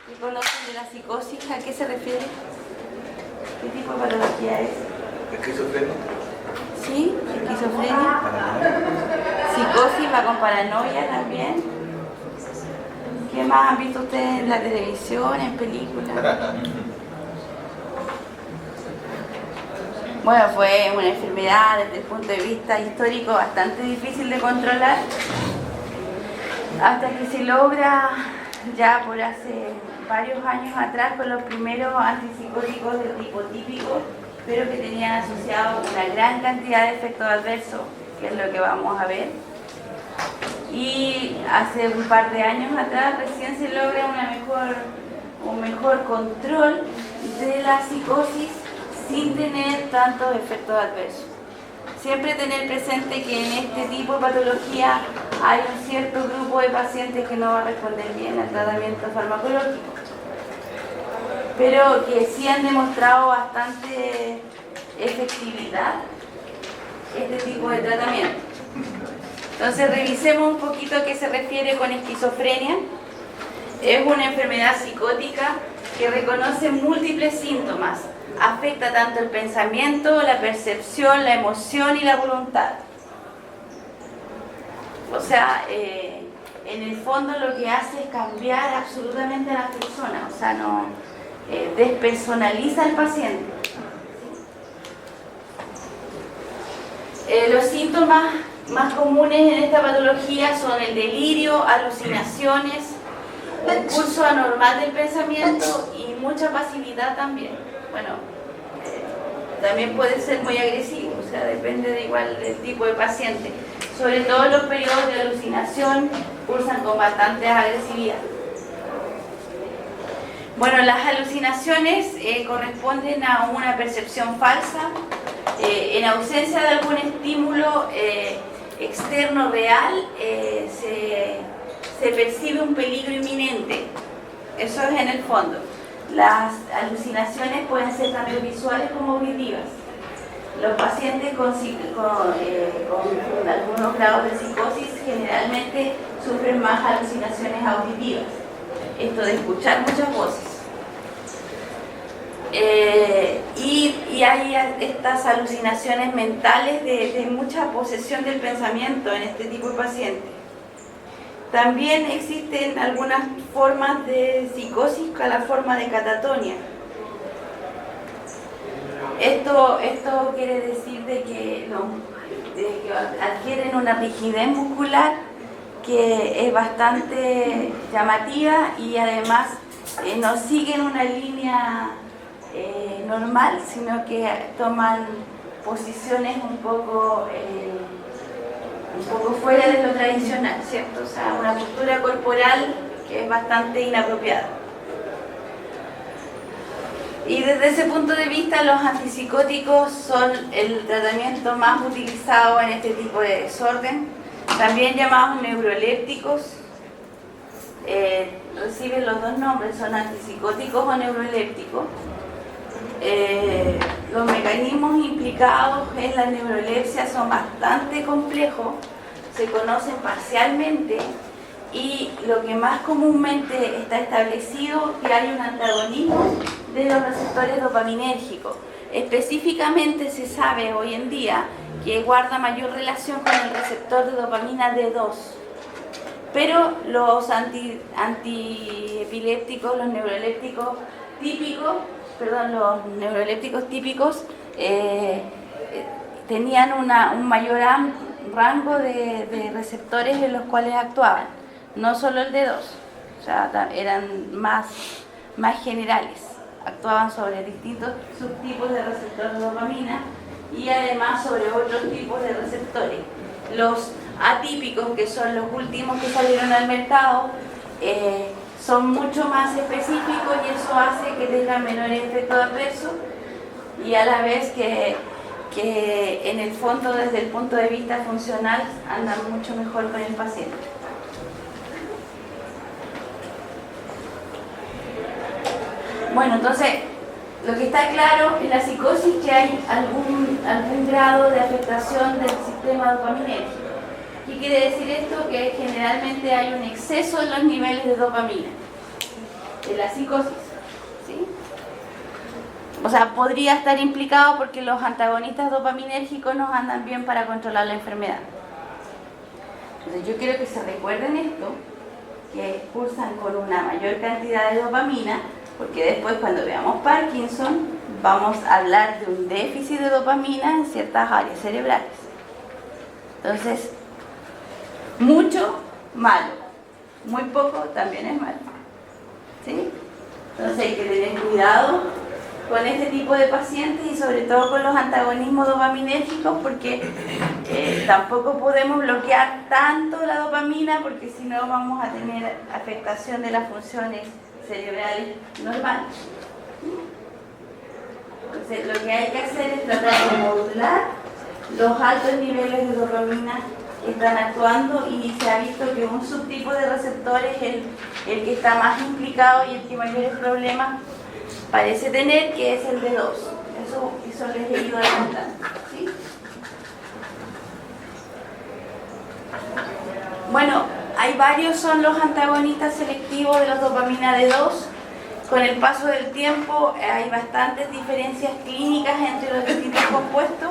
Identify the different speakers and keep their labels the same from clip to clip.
Speaker 1: ¿Qué conocen de la psicosis? ¿A qué se refiere? ¿Qué tipo de patología es?
Speaker 2: ¿Esquizofrenia?
Speaker 1: Sí, esquizofrenia. Psicosis va con paranoia también. ¿Qué más han visto ustedes en la televisión, en películas? Bueno, fue una enfermedad desde el punto de vista histórico bastante difícil de controlar, hasta que se logra ya por hace varios años atrás con los primeros antipsicóticos de tipo típico, pero que tenían asociado una gran cantidad de efectos adversos, que es lo que vamos a ver. Y hace un par de años atrás recién se logra un mejor control de la psicosis sin tener tantos efectos adversos. Siempre tener presente que en este tipo de patología hay un cierto grupo de pacientes que no va a responder bien al tratamiento farmacológico, pero que sí han demostrado bastante efectividad este tipo de tratamiento. Entonces revisemos un poquito a qué se refiere con esquizofrenia. Es una enfermedad psicótica que reconoce múltiples síntomas. Afecta tanto el pensamiento, la percepción, la emoción y la voluntad. O sea, en el fondo lo que hace es cambiar absolutamente a las personas, o sea, no despersonaliza al paciente. Los síntomas más comunes en esta patología son el delirio, alucinaciones, un curso anormal del pensamiento y mucha pasividad también. Bueno, también puede ser muy agresivo, o sea, depende de igual del tipo de paciente. Sobre todo los periodos de alucinación cursan con bastante agresividad. Bueno, las alucinaciones corresponden a una percepción falsa, en ausencia de algún estímulo externo real, se percibe un peligro inminente. Eso es en el fondo. Las alucinaciones pueden ser tanto visuales como auditivas. Los pacientes con algunos grados de psicosis generalmente sufren más alucinaciones auditivas. Esto de escuchar muchas voces. Y hay estas alucinaciones mentales de mucha posesión del pensamiento en este tipo de pacientes. También existen algunas formas de psicosis con la forma de catatonia. Esto quiere decir de que adquieren una rigidez muscular que es bastante llamativa y además no siguen una línea normal, sino que toman posiciones un poco fuera de lo tradicional, ¿cierto? O sea, una postura corporal que es bastante inapropiada. Y desde ese punto de vista, los antipsicóticos son el tratamiento más utilizado en este tipo de desorden, también llamados neurolépticos. Reciben los dos nombres, son antipsicóticos o neurolépticos. Los mecanismos implicados en la neurolepsia son bastante complejos, se conocen parcialmente y lo que más comúnmente está establecido es que hay un antagonismo de los receptores dopaminérgicos. Específicamente se sabe hoy en día que guarda mayor relación con el receptor de dopamina D2, pero los antiepilépticos, los neurolépticos típicos, los neurolépticos típicos tenían un mayor rango de receptores en los cuales actuaban, no solo el D2, o sea, eran más generales, actuaban sobre distintos subtipos de receptores de dopamina y además sobre otros tipos de receptores. Los atípicos, que son los últimos que salieron al mercado, son mucho más específicos y eso hace que tengan menores efectos adversos y a la vez que en el fondo, desde el punto de vista funcional, andan mucho mejor con el paciente. Bueno, entonces, lo que está claro en la psicosis es que hay algún grado de afectación del sistema dopaminérgico. ¿Qué quiere decir esto? Que generalmente hay un exceso en los niveles de dopamina. de la psicosis, ¿sí? O sea, podría estar implicado porque los antagonistas dopaminérgicos nos andan bien para controlar la enfermedad. Entonces yo quiero que se recuerden esto, que cursan con una mayor cantidad de dopamina, porque después cuando veamos Parkinson vamos a hablar de un déficit de dopamina en ciertas áreas cerebrales. Entonces, mucho, malo. Muy poco, también es malo. ¿Sí? Entonces hay que tener cuidado con este tipo de pacientes y sobre todo con los antagonismos dopaminérgicos, porque tampoco podemos bloquear tanto la dopamina, porque si no vamos a tener afectación de las funciones cerebrales normales. Entonces lo que hay que hacer es tratar de modular los altos niveles de dopamina que están actuando, y se ha visto que un subtipo de receptores es el que está más implicado y el que mayores problemas parece tener, que es el D2. Eso les he ido adelantando, ¿sí? Bueno, hay varios, son los antagonistas selectivos de la dopamina D2. Con el paso del tiempo hay bastantes diferencias clínicas entre los distintos compuestos.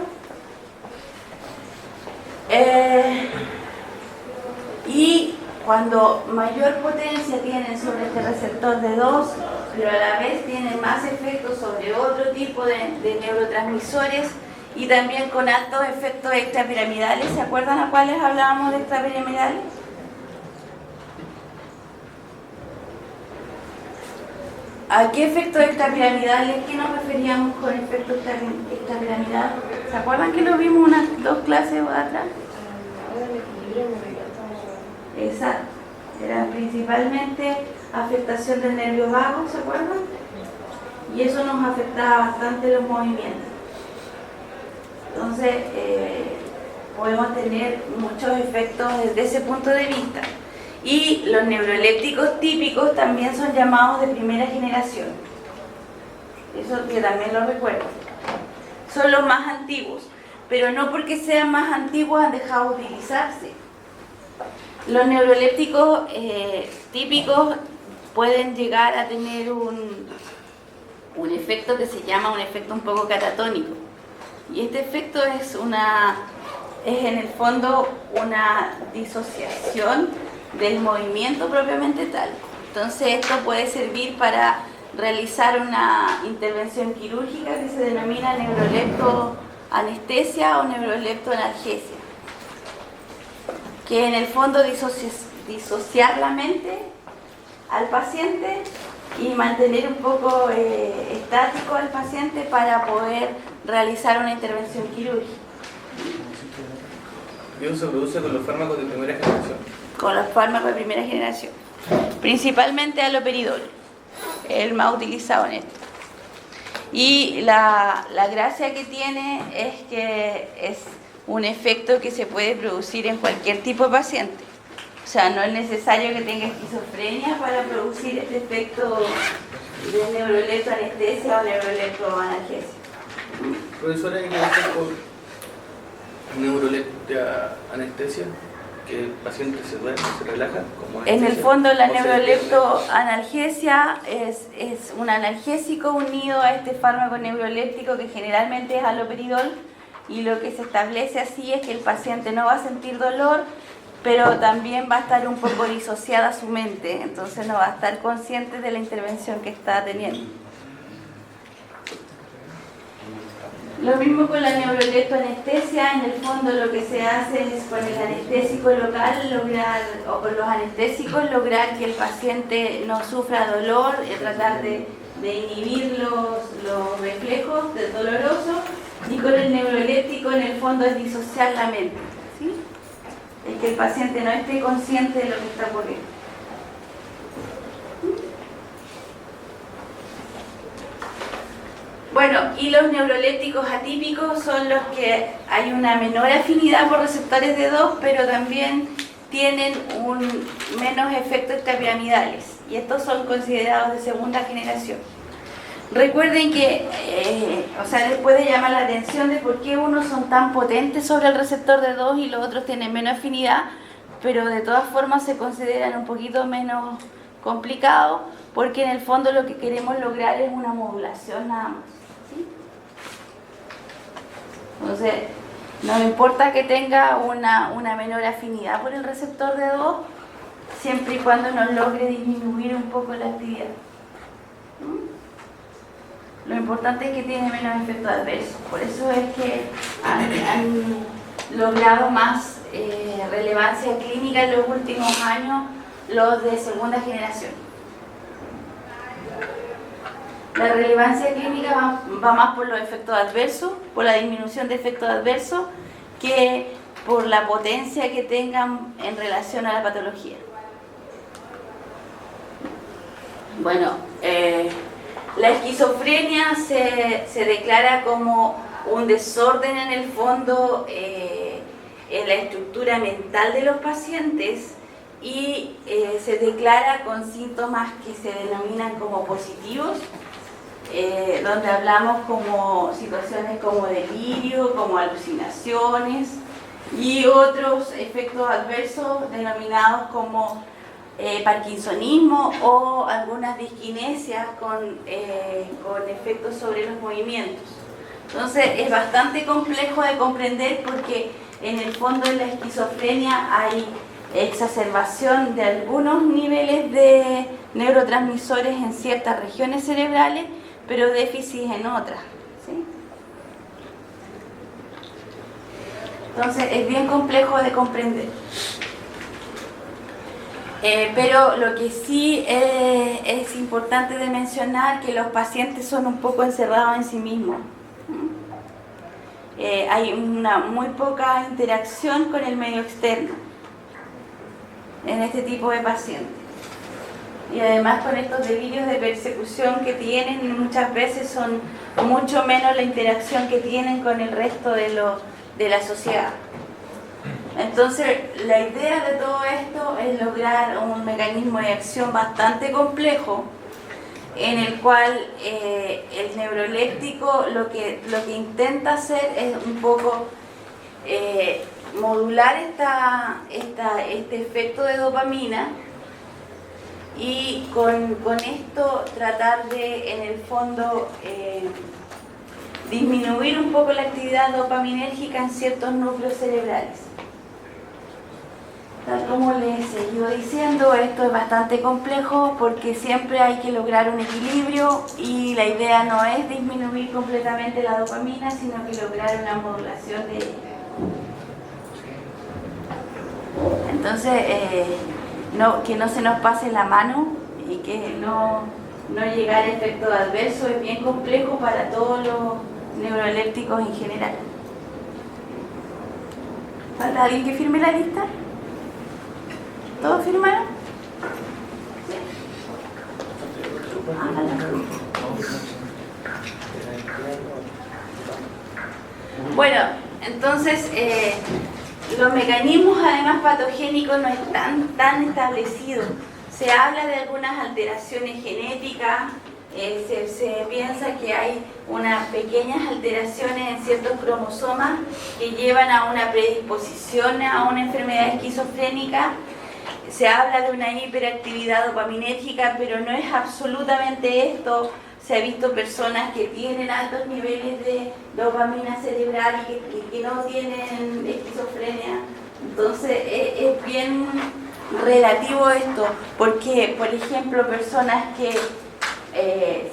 Speaker 1: Y cuando mayor potencia tienen sobre este receptor D2, pero a la vez tienen más efectos sobre otro tipo de neurotransmisores, y también con altos efectos extrapiramidales. ¿Se acuerdan a cuáles hablábamos de extrapiramidales? ¿A qué efectos extrapiramidales? ¿Qué nos referíamos con efectos extrapiramidales? ¿Se acuerdan que lo vimos unas 2 clases atrás? Exacto. Era principalmente afectación del nervio vago, ¿se acuerdan? Y eso nos afectaba bastante los movimientos. Entonces, podemos tener muchos efectos desde ese punto de vista. Y los neuroelépticos típicos también son llamados de primera generación. Eso que también lo recuerdo. Son los más antiguos, pero no porque sean más antiguos han dejado de utilizarse. Los neuroelépticos típicos pueden llegar a tener un efecto que se llama un efecto un poco catatónico. Y este efecto es en el fondo una disociación del movimiento propiamente tal. Entonces esto puede servir para realizar una intervención quirúrgica que se denomina neuroleptoanestesia o neuroleptoanalgesia, que en el fondo disociar la mente al paciente y mantener un poco estático al paciente para poder realizar una intervención quirúrgica.
Speaker 2: ¿Y eso se produce con los fármacos de primera generación?
Speaker 1: Con los fármacos de primera generación, principalmente haloperidol, el más utilizado en esto. Y la gracia que tiene es que es un efecto que se puede producir en cualquier tipo de paciente. O sea, no es necesario que tenga esquizofrenia para producir este efecto de neuroleptoanestesia o neuroleptoanalgesia.
Speaker 2: Profesora, ¿hay que hacer con neuroleptoanestesia? ¿Que el paciente se duerme, se relaja?
Speaker 1: En el fondo la neuroleptoanalgesia es un analgésico unido a este fármaco neuroléptico que generalmente es haloperidol, y lo que se establece así es que el paciente no va a sentir dolor, pero también va a estar un poco disociada su mente, entonces no va a estar consciente de la intervención que está teniendo. Lo mismo con la neuroleptoanestesia. En el fondo lo que se hace es con el anestésico local o con los anestésicos lograr que el paciente no sufra dolor, y tratar de inhibir los reflejos del doloroso, y con el neuroléptico en el fondo es disociar la mente, ¿sí? Es que el paciente no esté consciente de lo que está ocurriendo. Bueno, y los neurolépticos atípicos son los que hay una menor afinidad por receptores D2, pero también tienen un menos efectos extrapiramidales, y estos son considerados de segunda generación. Recuerden que, les puede llamar la atención de por qué unos son tan potentes sobre el receptor D2 y los otros tienen menos afinidad, pero de todas formas se consideran un poquito menos complicado porque en el fondo lo que queremos lograr es una modulación nada más, ¿sí? Entonces, no importa que tenga una menor afinidad por el receptor de 2, siempre y cuando nos logre disminuir un poco la actividad. Lo importante es que tiene menos efectos adversos, por eso es que han logrado más relevancia clínica en los últimos años los de segunda generación. La relevancia clínica va más por los efectos adversos, por la disminución de efectos adversos, que por la potencia que tengan en relación a la patología. Bueno, la esquizofrenia se declara como un desorden en el fondo en la estructura mental de los pacientes y se declara con síntomas que se denominan como positivos, donde hablamos como situaciones como delirio, como alucinaciones y otros efectos adversos denominados como parkinsonismo o algunas disquinesias con efectos sobre los movimientos. Entonces es bastante complejo de comprender porque en el fondo en la esquizofrenia hay exacerbación de algunos niveles de neurotransmisores en ciertas regiones cerebrales, pero déficit en otras, ¿sí? Entonces es bien complejo de comprender. Pero lo que sí es importante de mencionar que los pacientes son un poco encerrados en sí mismos. Hay una muy poca interacción con el medio externo en este tipo de pacientes. Y además con estos delirios de persecución que tienen, muchas veces son mucho menos la interacción que tienen con el resto de la sociedad. Entonces, la idea de todo esto es lograr un mecanismo de acción bastante complejo en el cual el neuroléptico lo que intenta hacer es un poco modular este efecto de dopamina y con esto tratar de, en el fondo, disminuir un poco la actividad dopaminérgica en ciertos núcleos cerebrales. Tal como les he seguido diciendo, esto es bastante complejo porque siempre hay que lograr un equilibrio y la idea no es disminuir completamente la dopamina, sino que lograr una modulación de ella. Entonces, que no se nos pase la mano y que no llegar a efectos adversos es bien complejo para todos los neurolépticos en general. ¿Falta alguien que firme la lista? ¿Todos firmaron? ¿Sí? Bueno, entonces los mecanismos además patogénicos no están tan establecidos. Se habla de algunas alteraciones genéticas, se piensa que hay unas pequeñas alteraciones en ciertos cromosomas que llevan a una predisposición a una enfermedad esquizofrénica. Se habla de una hiperactividad dopaminérgica, pero no es absolutamente esto. Se ha visto personas que tienen altos niveles de dopamina cerebral y que no tienen esquizofrenia. Entonces es bien relativo esto, porque por ejemplo personas que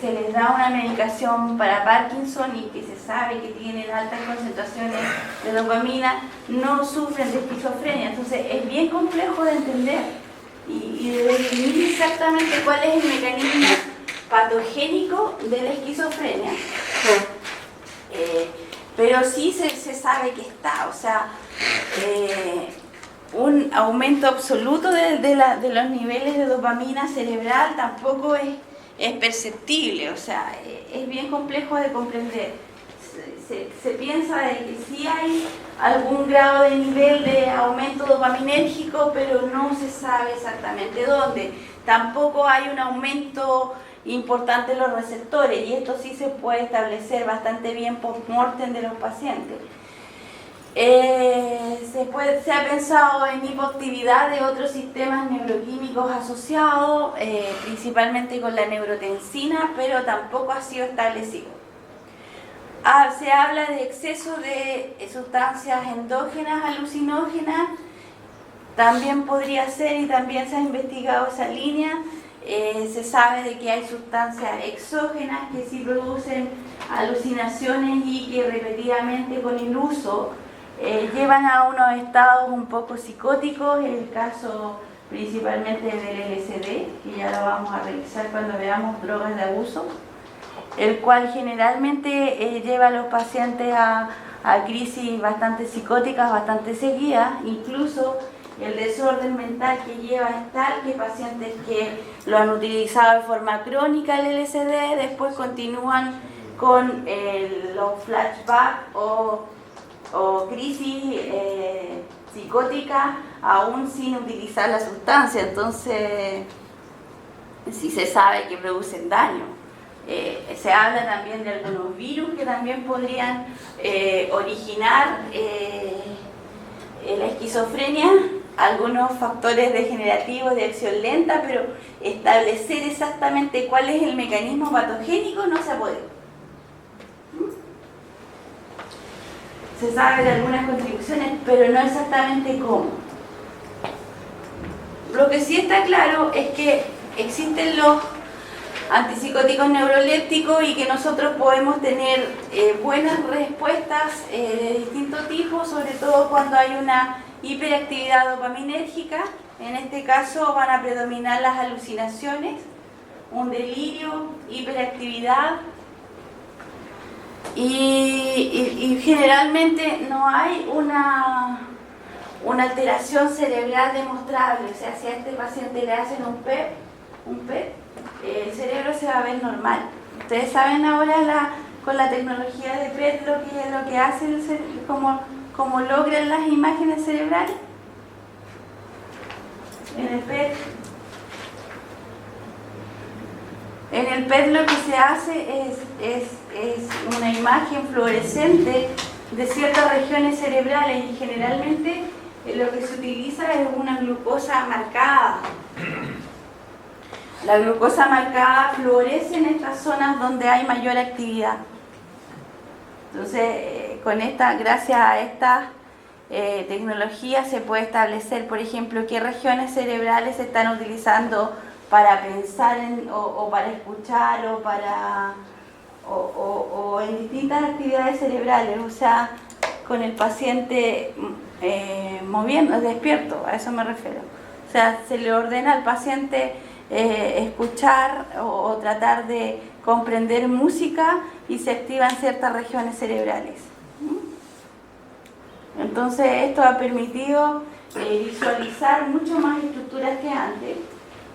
Speaker 1: se les da una medicación para Parkinson y que se sabe que tienen altas concentraciones de dopamina, no sufren de esquizofrenia. Entonces es bien complejo de entender y de definir exactamente cuál es el mecanismo patogénico de la esquizofrenia. Pero sí se sabe que está, o sea, un aumento absoluto de los niveles de dopamina cerebral tampoco es perceptible, o sea, es bien complejo de comprender. Se piensa de que sí hay algún grado de nivel de aumento dopaminérgico, pero no se sabe exactamente dónde. Tampoco hay un aumento importante en los receptores, y esto sí se puede establecer bastante bien post-mortem de los pacientes. Se ha pensado en hipoactividad de otros sistemas neuroquímicos asociados, principalmente con la neurotensina, pero tampoco ha sido establecido. Se habla de exceso de sustancias endógenas alucinógenas, también podría ser, y también se ha investigado esa línea. Se sabe de que hay sustancias exógenas que sí producen alucinaciones y que repetidamente con el uso llevan a unos estados un poco psicóticos, el caso principalmente del LSD, que ya lo vamos a revisar cuando veamos drogas de abuso, el cual generalmente lleva a los pacientes a crisis bastante psicóticas, bastante seguidas. Incluso el desorden mental que lleva es tal que pacientes que lo han utilizado de forma crónica el LSD después continúan con los flashbacks o crisis psicótica aún sin utilizar la sustancia. Entonces sí se sabe que producen daño. Se habla también de algunos virus que también podrían originar la esquizofrenia, algunos factores degenerativos de acción lenta, pero establecer exactamente cuál es el mecanismo patogénico no se ha podido. Se sabe de algunas contribuciones, pero no exactamente cómo. Lo que sí está claro es que existen los antipsicóticos neurolépticos y que nosotros podemos tener buenas respuestas de distintos tipos, sobre todo cuando hay una hiperactividad dopaminérgica. En este caso van a predominar las alucinaciones, un delirio, hiperactividad, y generalmente no hay una alteración cerebral demostrable. O sea, si a este paciente le hacen un PET, el cerebro se va a ver normal. Ustedes saben ahora con la tecnología de PET lo que hace el cerebro, cómo logran las imágenes cerebrales. En el PET lo que se hace es una imagen fluorescente de ciertas regiones cerebrales, y generalmente lo que se utiliza es una glucosa marcada. La glucosa marcada fluoresce en estas zonas donde hay mayor actividad. Entonces, gracias a esta tecnología se puede establecer, por ejemplo, qué regiones cerebrales se están utilizando para pensar o para escuchar o en distintas actividades cerebrales, o sea, con el paciente despierto, a eso me refiero. O sea, se le ordena al paciente escuchar o tratar de comprender música y se activan ciertas regiones cerebrales. Entonces esto ha permitido visualizar mucho más estructuras que antes,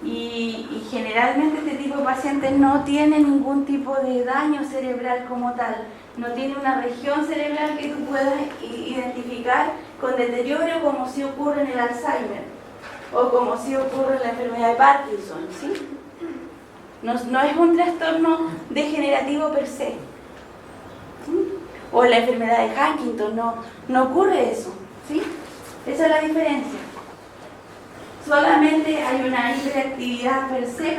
Speaker 1: y generalmente este tipo de pacientes no tiene ningún tipo de daño cerebral como tal, no tiene una región cerebral que tú puedas identificar con deterioro, como si ocurre en el Alzheimer o como si ocurre en la enfermedad de Parkinson, ¿sí? No es un trastorno degenerativo per se. O la enfermedad de Huntington, no ocurre eso, ¿sí? Esa es la diferencia. Solamente hay una hiperactividad per se,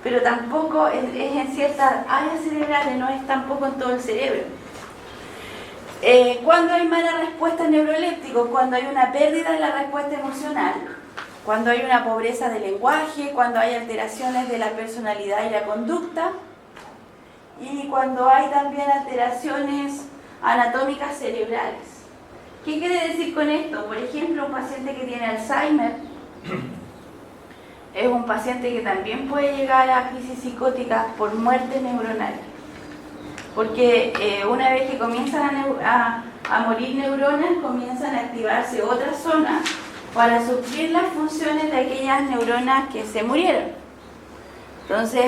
Speaker 1: pero tampoco es en ciertas áreas cerebrales, no es tampoco en todo el cerebro. Cuando hay mala respuesta neuroléptica, cuando hay una pérdida en la respuesta emocional, cuando hay una pobreza de lenguaje, cuando hay alteraciones de la personalidad y la conducta, y cuando hay también alteraciones anatómicas cerebrales. ¿Qué quiere decir con esto? Por ejemplo, un paciente que tiene Alzheimer es un paciente que también puede llegar a crisis psicóticas por muerte neuronal, porque una vez que comienzan a morir neuronas, comienzan a activarse otras zonas para suplir las funciones de aquellas neuronas que se murieron. Entonces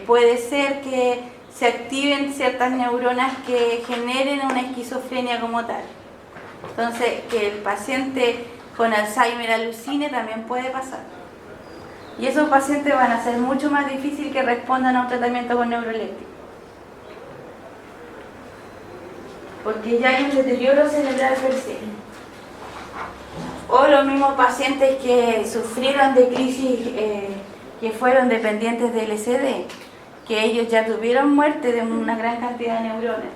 Speaker 1: puede ser que se activen ciertas neuronas que generen una esquizofrenia como tal. Entonces, que el paciente con Alzheimer alucine también puede pasar. Y esos pacientes van a ser mucho más difícil que respondan a un tratamiento con neuroléptico, porque ya hay un deterioro cerebral per se. O los mismos pacientes que sufrieron de crisis, que fueron dependientes de LSD, que ellos ya tuvieron muerte de una gran cantidad de neuronas.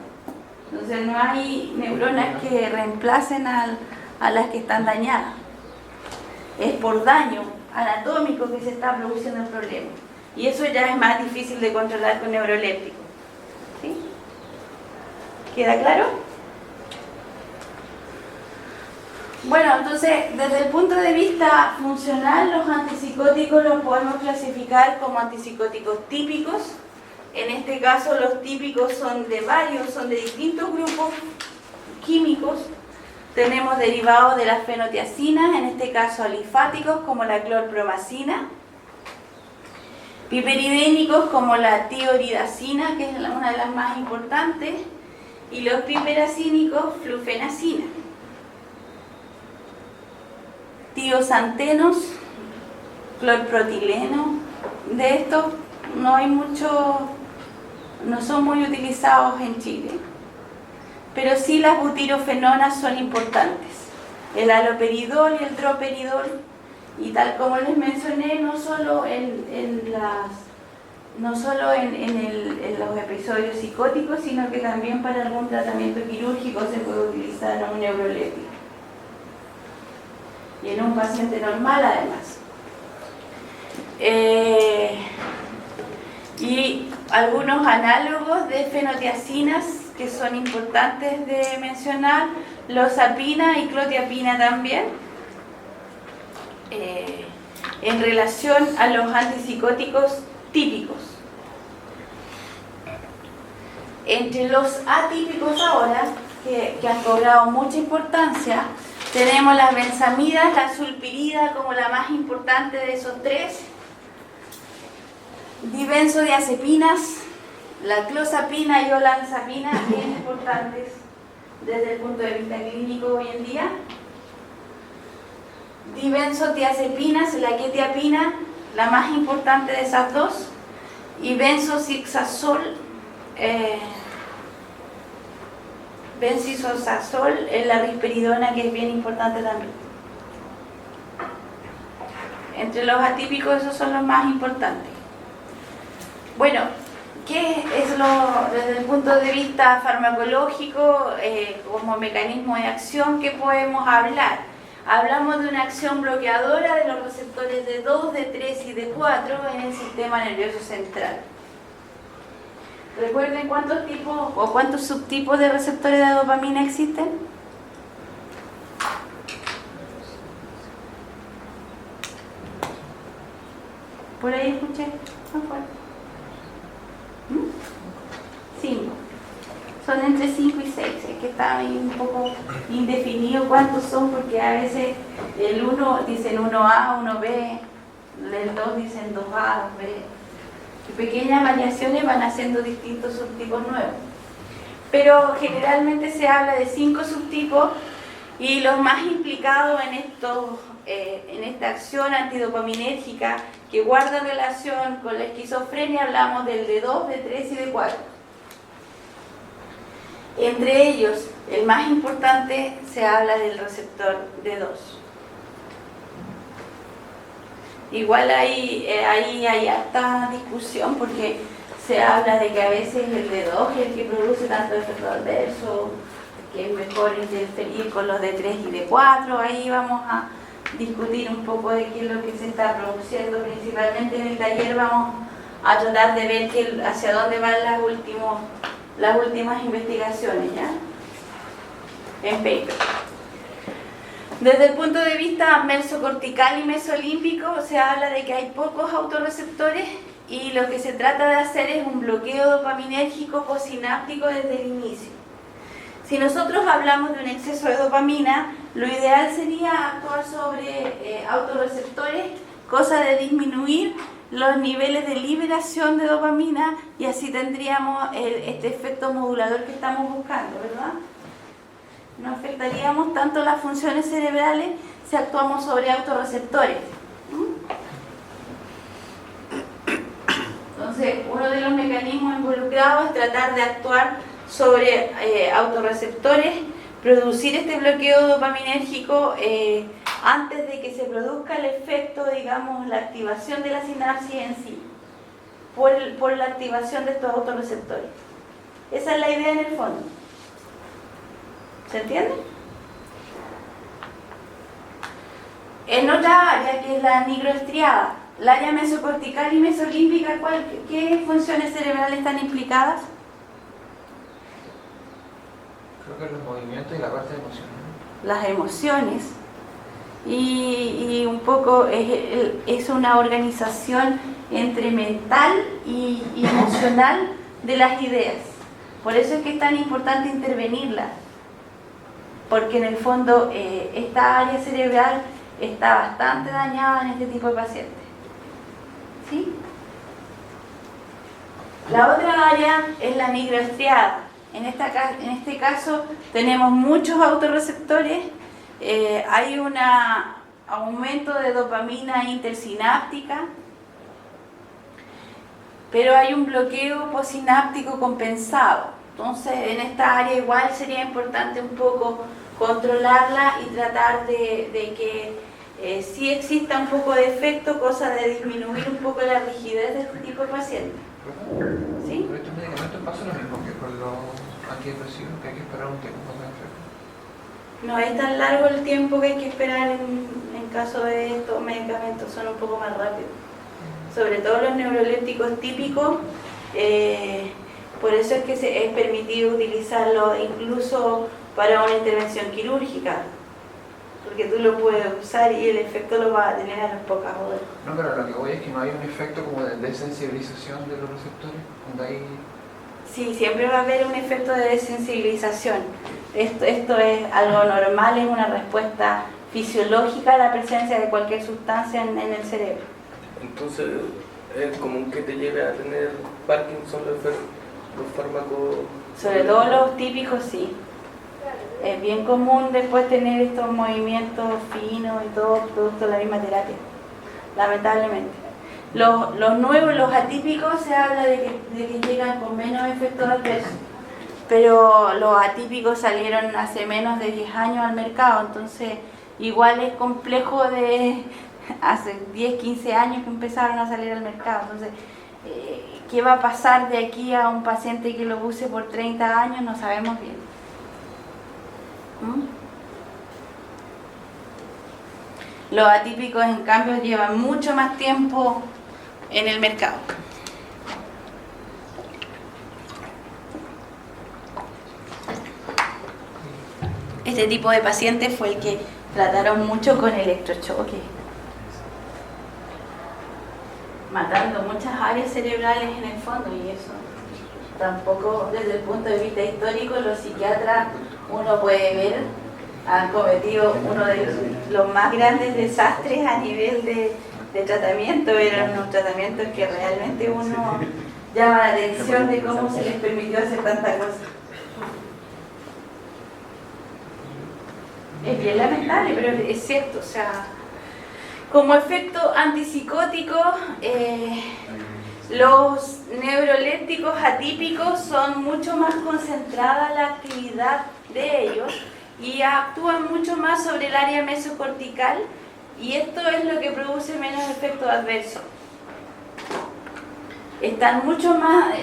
Speaker 1: Entonces no hay neuronas que reemplacen a las que están dañadas. Es por daño anatómico que se está produciendo el problema. Y eso ya es más difícil de controlar con neurolépticos. ¿Sí? ¿Queda claro? Bueno, entonces, desde el punto de vista funcional, los antipsicóticos los podemos clasificar como antipsicóticos típicos. En este caso, los típicos son de distintos grupos químicos. Tenemos derivados de las fenotiacinas, en este caso alifáticos como la clorpromacina, piperidénicos como la tioridacina, que es una de las más importantes, y los piperacínicos, flufenacina. Tiosantenos, clorprotileno, de estos no hay mucho, no son muy utilizados en Chile, pero sí las butirofenonas son importantes, el haloperidol y el droperidol, y tal como les mencioné, no solo en los episodios psicóticos, sino que también para algún tratamiento quirúrgico se puede utilizar un neuroléptico. Y en un paciente normal además. Y algunos análogos de fenotiacinas que son importantes de mencionar, losapina y clotiapina también, en relación a los antipsicóticos típicos. Entre los atípicos ahora, que han cobrado mucha importancia, tenemos las benzamidas, la sulpirida como la más importante de esos tres, dibenzodiazepinas, la clozapina y olanzapina, bien importantes desde el punto de vista clínico hoy en día. Dibenzodiazepinas, la quetiapina, la más importante de esas dos, y benzosixazol, benzisosazol es la risperidona, que es bien importante también. Entre los atípicos esos son los más importantes. Bueno, ¿qué es desde el punto de vista farmacológico, como mecanismo de acción, qué podemos hablar? Hablamos de una acción bloqueadora de los receptores de 2, de 3 y de 4 en el sistema nervioso central. ¿Recuerden cuántos tipos o cuántos subtipos de receptores de dopamina existen? ¿Por ahí escuché? ¿No fue? 5. Son entre 5 y 6. Es que está ahí un poco indefinido cuántos son, porque a veces el 1 dicen 1A, 1B, el 2 dicen 2A, 2B. Y pequeñas variaciones van haciendo distintos subtipos nuevos. Pero generalmente se habla de 5 subtipos, y los más implicados en esta acción antidopaminérgica que guarda relación con la esquizofrenia, hablamos del D2, D3 y D4. Entre ellos, el más importante, se habla del receptor D2. Igual ahí hay harta discusión, porque se habla de que a veces el D2 es el que produce tanto efecto adverso, que es mejor interferir con los D3 y D4. Ahí vamos a discutir un poco de qué es lo que se está produciendo. Principalmente en el taller vamos a tratar de ver hacia dónde van las últimas investigaciones, ¿ya? En paper. Desde el punto de vista mesocortical y mesolímbico, se habla de que hay pocos autorreceptores, y lo que se trata de hacer es un bloqueo dopaminérgico posináptico desde el inicio. Si nosotros hablamos de un exceso de dopamina, lo ideal sería actuar sobre autorreceptores, cosa de disminuir los niveles de liberación de dopamina, y así tendríamos este efecto modulador que estamos buscando, ¿verdad? No afectaríamos tanto las funciones cerebrales si actuamos sobre autorreceptores. Entonces, uno de los mecanismos involucrados es tratar de actuar sobre autorreceptores, producir este bloqueo dopaminérgico antes de que se produzca el efecto, digamos, la activación de la sinapsis en sí, por la activación de estos autorreceptores. Esa es la idea en el fondo. ¿Se entiende? En otra área, que es la nigroestriada, el área mesocortical y mesolímbica, ¿qué funciones cerebrales están implicadas?
Speaker 3: Creo que los movimientos y la parte emocional.
Speaker 1: Las emociones. Y un poco es una organización entre mental y emocional de las ideas. Por eso es que es tan importante intervenirla, porque en el fondo esta área cerebral está bastante dañada en este tipo de pacientes. ¿Sí? La otra área es la nigroestriada. En este caso tenemos muchos autorreceptores. Hay un aumento de dopamina intersináptica, pero hay un bloqueo postsináptico compensado. Entonces, en esta área igual sería importante un poco controlarla y tratar de que sí exista un poco de efecto, cosa de disminuir un poco la rigidez de este tipo de pacientes. ¿Sí?
Speaker 3: Con estos medicamentos pasa lo mismo que con los antidepresivos, que hay que esperar un tiempo para el efecto.
Speaker 1: No es tan largo el tiempo que hay que esperar en caso de estos medicamentos, son un poco más rápidos. Sobre todo los neurolépticos típicos, por eso es que es permitido utilizarlo incluso para una intervención quirúrgica, porque tú lo puedes usar y el efecto lo vas a tener a las pocas horas.
Speaker 3: No, pero lo que voy es que no hay un efecto como de desensibilización de los receptores, donde hay...
Speaker 1: Sí, siempre va a haber un efecto de desensibilización. Esto es algo normal, es una respuesta fisiológica a la presencia de cualquier sustancia en el cerebro.
Speaker 2: Entonces, ¿es común que te lleve a tener Parkinson los fármacos?
Speaker 1: Sobre todo los típicos, sí. Es bien común después tener estos movimientos finos y todo producto de la misma terapia, lamentablemente. Los nuevos, los atípicos, se habla de que llegan con menos efectos adversos, pero los atípicos salieron hace menos de 10 años al mercado, entonces igual es complejo de hace 10, 15 años que empezaron a salir al mercado. Entonces, ¿qué va a pasar de aquí a un paciente que lo use por 30 años? No sabemos bien. Los atípicos, en cambio, llevan mucho más tiempo en el mercado. Este tipo de paciente fue el que trataron mucho con electrochoque, matando muchas áreas cerebrales en el fondo, y eso tampoco, desde el punto de vista histórico, los psiquiatras, uno puede ver, han cometido uno de los más grandes desastres a nivel de tratamiento. Eran unos tratamientos que realmente uno llama la atención de cómo se les permitió hacer tanta cosa. Es bien lamentable, pero es cierto. O sea, como efecto antipsicótico, los neurolépticos atípicos son mucho más concentrada la actividad de ellos y actúan mucho más sobre el área mesocortical, y esto es lo que produce menos efectos adversos. Están mucho más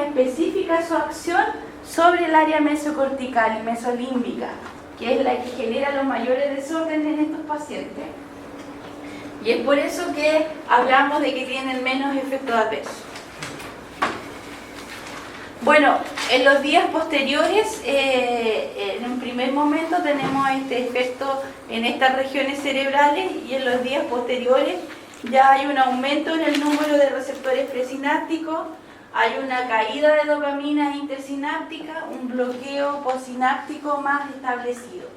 Speaker 1: específica su acción sobre el área mesocortical y mesolímbica, que es la que genera los mayores desórdenes en estos pacientes. Y es por eso que hablamos de que tienen menos efectos adversos. Bueno, en los días posteriores, en un primer momento tenemos este efecto en estas regiones cerebrales, y en los días posteriores ya hay un aumento en el número de receptores presinápticos, hay una caída de dopamina intersináptica, un bloqueo postsináptico más establecido.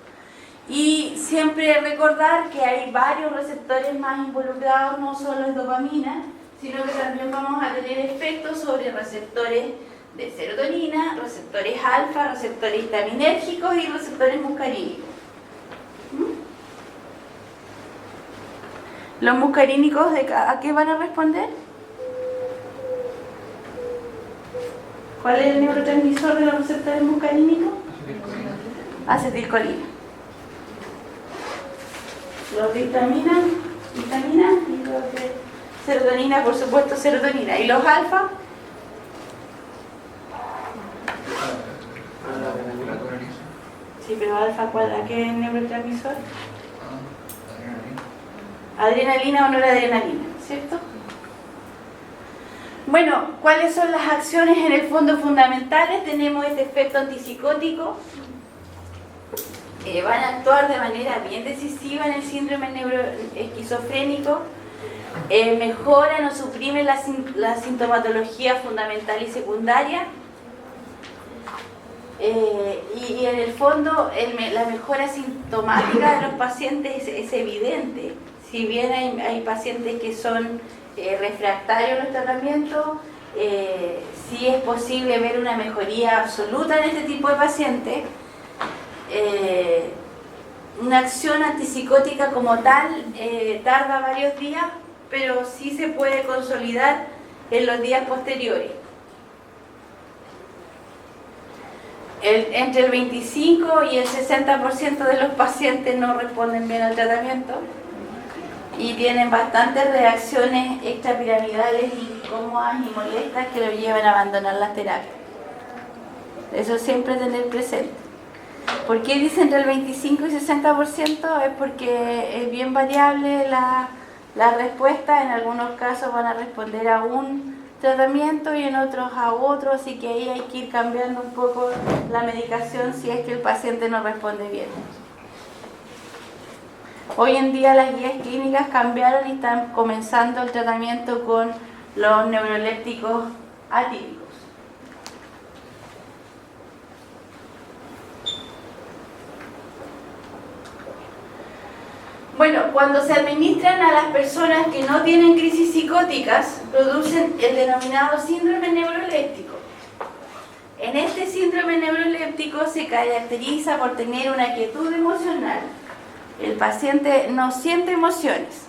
Speaker 1: Y siempre recordar que hay varios receptores más involucrados, no solo es dopamina, sino que también vamos a tener efectos sobre receptores de serotonina, receptores alfa, receptores histaminérgicos y receptores muscarínicos. ¿Los muscarínicos a qué van a responder? ¿Cuál es el neurotransmisor de los receptores muscarínicos?
Speaker 3: Acetilcolina.
Speaker 1: Acetilcolina. Los de vitamina y los de serotonina, por supuesto, serotonina. ¿Y los alfa? Sí, pero alfa, ¿cuál? ¿A qué neurotransmisor? Adrenalina o noradrenalina, ¿cierto? Bueno, ¿cuáles son las acciones en el fondo fundamentales? Tenemos este efecto antipsicótico. Van a actuar de manera bien decisiva en el síndrome neuroesquizofrénico. Mejoran o suprimen la sintomatología fundamental y secundaria. Y en el fondo la mejora sintomática de los pacientes es evidente. Si bien hay pacientes que son refractarios a los tratamientos, sí es posible ver una mejoría absoluta en este tipo de pacientes. Una acción antipsicótica como tal tarda varios días, pero sí se puede consolidar en los días posteriores. Entre el 25 y el 60% de los pacientes no responden bien al tratamiento y tienen bastantes reacciones extrapiramidales incómodas y molestas que los llevan a abandonar las terapias. Eso siempre tener presente. ¿Por qué dice entre el 25 y 60%? Es porque es bien variable la respuesta. En algunos casos van a responder a un tratamiento y en otros a otro, así que ahí hay que ir cambiando un poco la medicación si es que el paciente no responde bien. Hoy en día las guías clínicas cambiaron y están comenzando el tratamiento con los neurolépticos atípicos. Bueno, cuando se administran a las personas que no tienen crisis psicóticas, producen el denominado síndrome neuroléptico. En este síndrome neuroléptico se caracteriza por tener una quietud emocional. El paciente no siente emociones.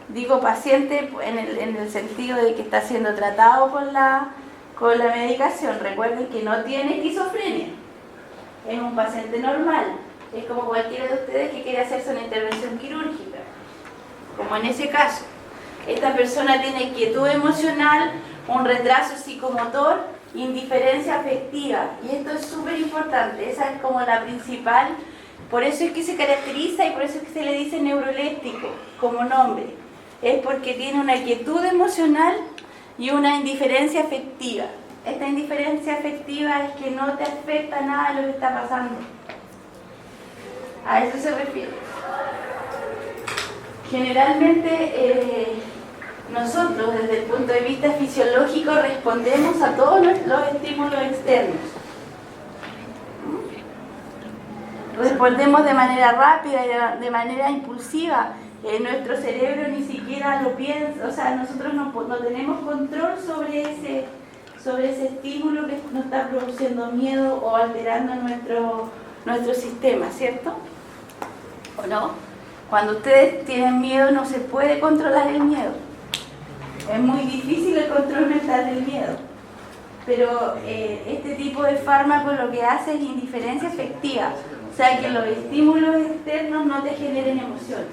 Speaker 1: Digo paciente en el sentido de que está siendo tratado con la medicación. Recuerden que no tiene esquizofrenia. Es un paciente normal. Es como cualquiera de ustedes que quiere hacerse una intervención quirúrgica, como en ese caso. Esta persona tiene quietud emocional, un retraso psicomotor, indiferencia afectiva, y esto es súper importante. Esa es como la principal, por eso es que se caracteriza y por eso es que se le dice neuroléptico como nombre. Es porque tiene una quietud emocional y una indiferencia afectiva. Esta indiferencia afectiva es que no te afecta nada de lo que está pasando. A eso se refiere. Generalmente nosotros desde el punto de vista fisiológico respondemos a todos los estímulos externos. Respondemos de manera rápida y de manera impulsiva. Nuestro cerebro ni siquiera lo piensa, o sea, nosotros no tenemos control sobre ese estímulo que nos está produciendo miedo o alterando nuestro sistema, ¿cierto? ¿O no? Cuando ustedes tienen miedo no se puede controlar el miedo. Es muy difícil el control mental del miedo. Pero este tipo de fármaco lo que hace es indiferencia afectiva. O sea, que los estímulos externos no te generen emociones.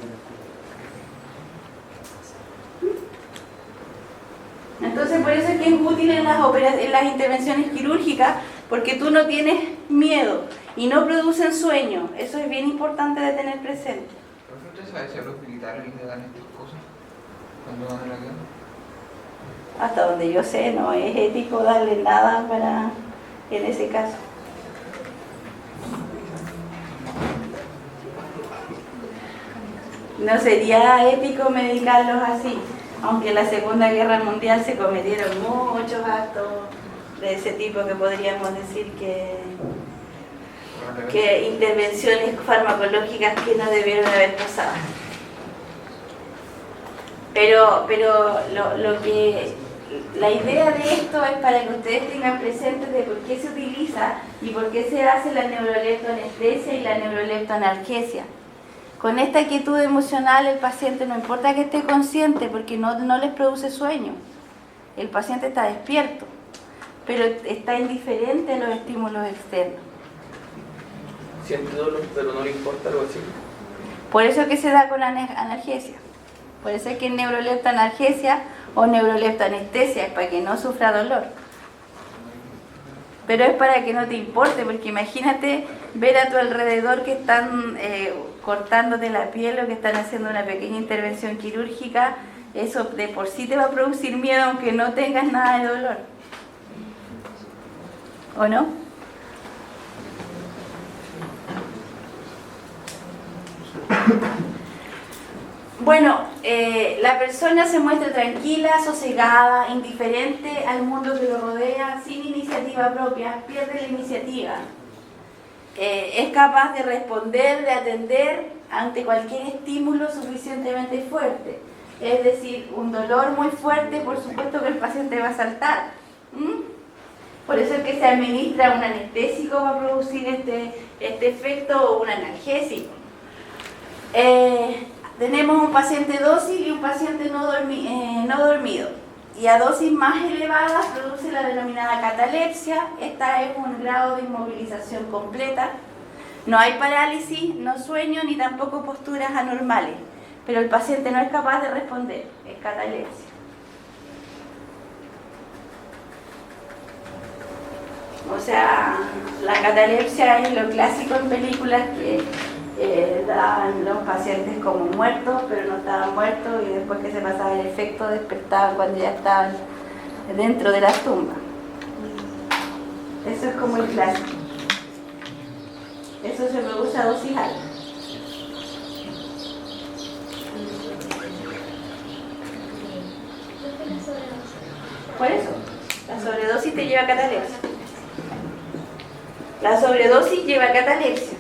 Speaker 1: Entonces, por eso es que es útil en las intervenciones quirúrgicas, porque tú no tienes miedo y no producen sueño. Eso es bien importante de tener presente.
Speaker 3: ¿Por qué usted sabe si a los militares les dan estas cosas cuando van a la guerra?
Speaker 1: Hasta donde yo sé, no es ético darle nada en ese caso. No sería ético medicarlos así, aunque en la Segunda Guerra Mundial se cometieron muchos actos de ese tipo que podríamos decir que intervenciones farmacológicas que no debieron haber pasado. Pero la idea de esto es para que ustedes tengan presente de por qué se utiliza y por qué se hace la neuroleptoanestesia y la neuroleptoanalgesia. Con esta quietud emocional el paciente, no importa que esté consciente, porque no les produce sueño. El paciente está despierto, pero está indiferente a los estímulos externos.
Speaker 2: Siente dolor, pero no le importa algo así.
Speaker 1: Por eso es que se da con analgesia. Por eso es que es neuroleptoanalgesia o neuroleptoanestesia, es para que no sufra dolor. Pero es para que no te importe, porque imagínate ver a tu alrededor que están cortándote la piel o que están haciendo una pequeña intervención quirúrgica. Eso de por sí te va a producir miedo aunque no tengas nada de dolor. ¿O no? Bueno, la persona se muestra tranquila, sosegada, indiferente al mundo que lo rodea, sin iniciativa propia, pierde la iniciativa. Es capaz de responder, de atender ante cualquier estímulo suficientemente fuerte. Es decir, un dolor muy fuerte, por supuesto que el paciente va a saltar. Por eso es que se administra un anestésico para producir este efecto o un analgésico. Tenemos un paciente dócil y un paciente no dormido. Y a dosis más elevadas produce la denominada catalepsia. Esta es un grado de inmovilización completa. No hay parálisis, no sueño ni tampoco posturas anormales. Pero el paciente no es capaz de responder, es catalepsia. O sea, la catalepsia es lo clásico en películas que daban los pacientes como muertos, pero no estaban muertos y después que se pasaba el efecto despertaban cuando ya estaban dentro de las tumbas. Eso es como el clásico. Eso se produce a dosis alta. Por eso, la sobredosis te lleva a catalepsia. La sobredosis lleva a catalepsia.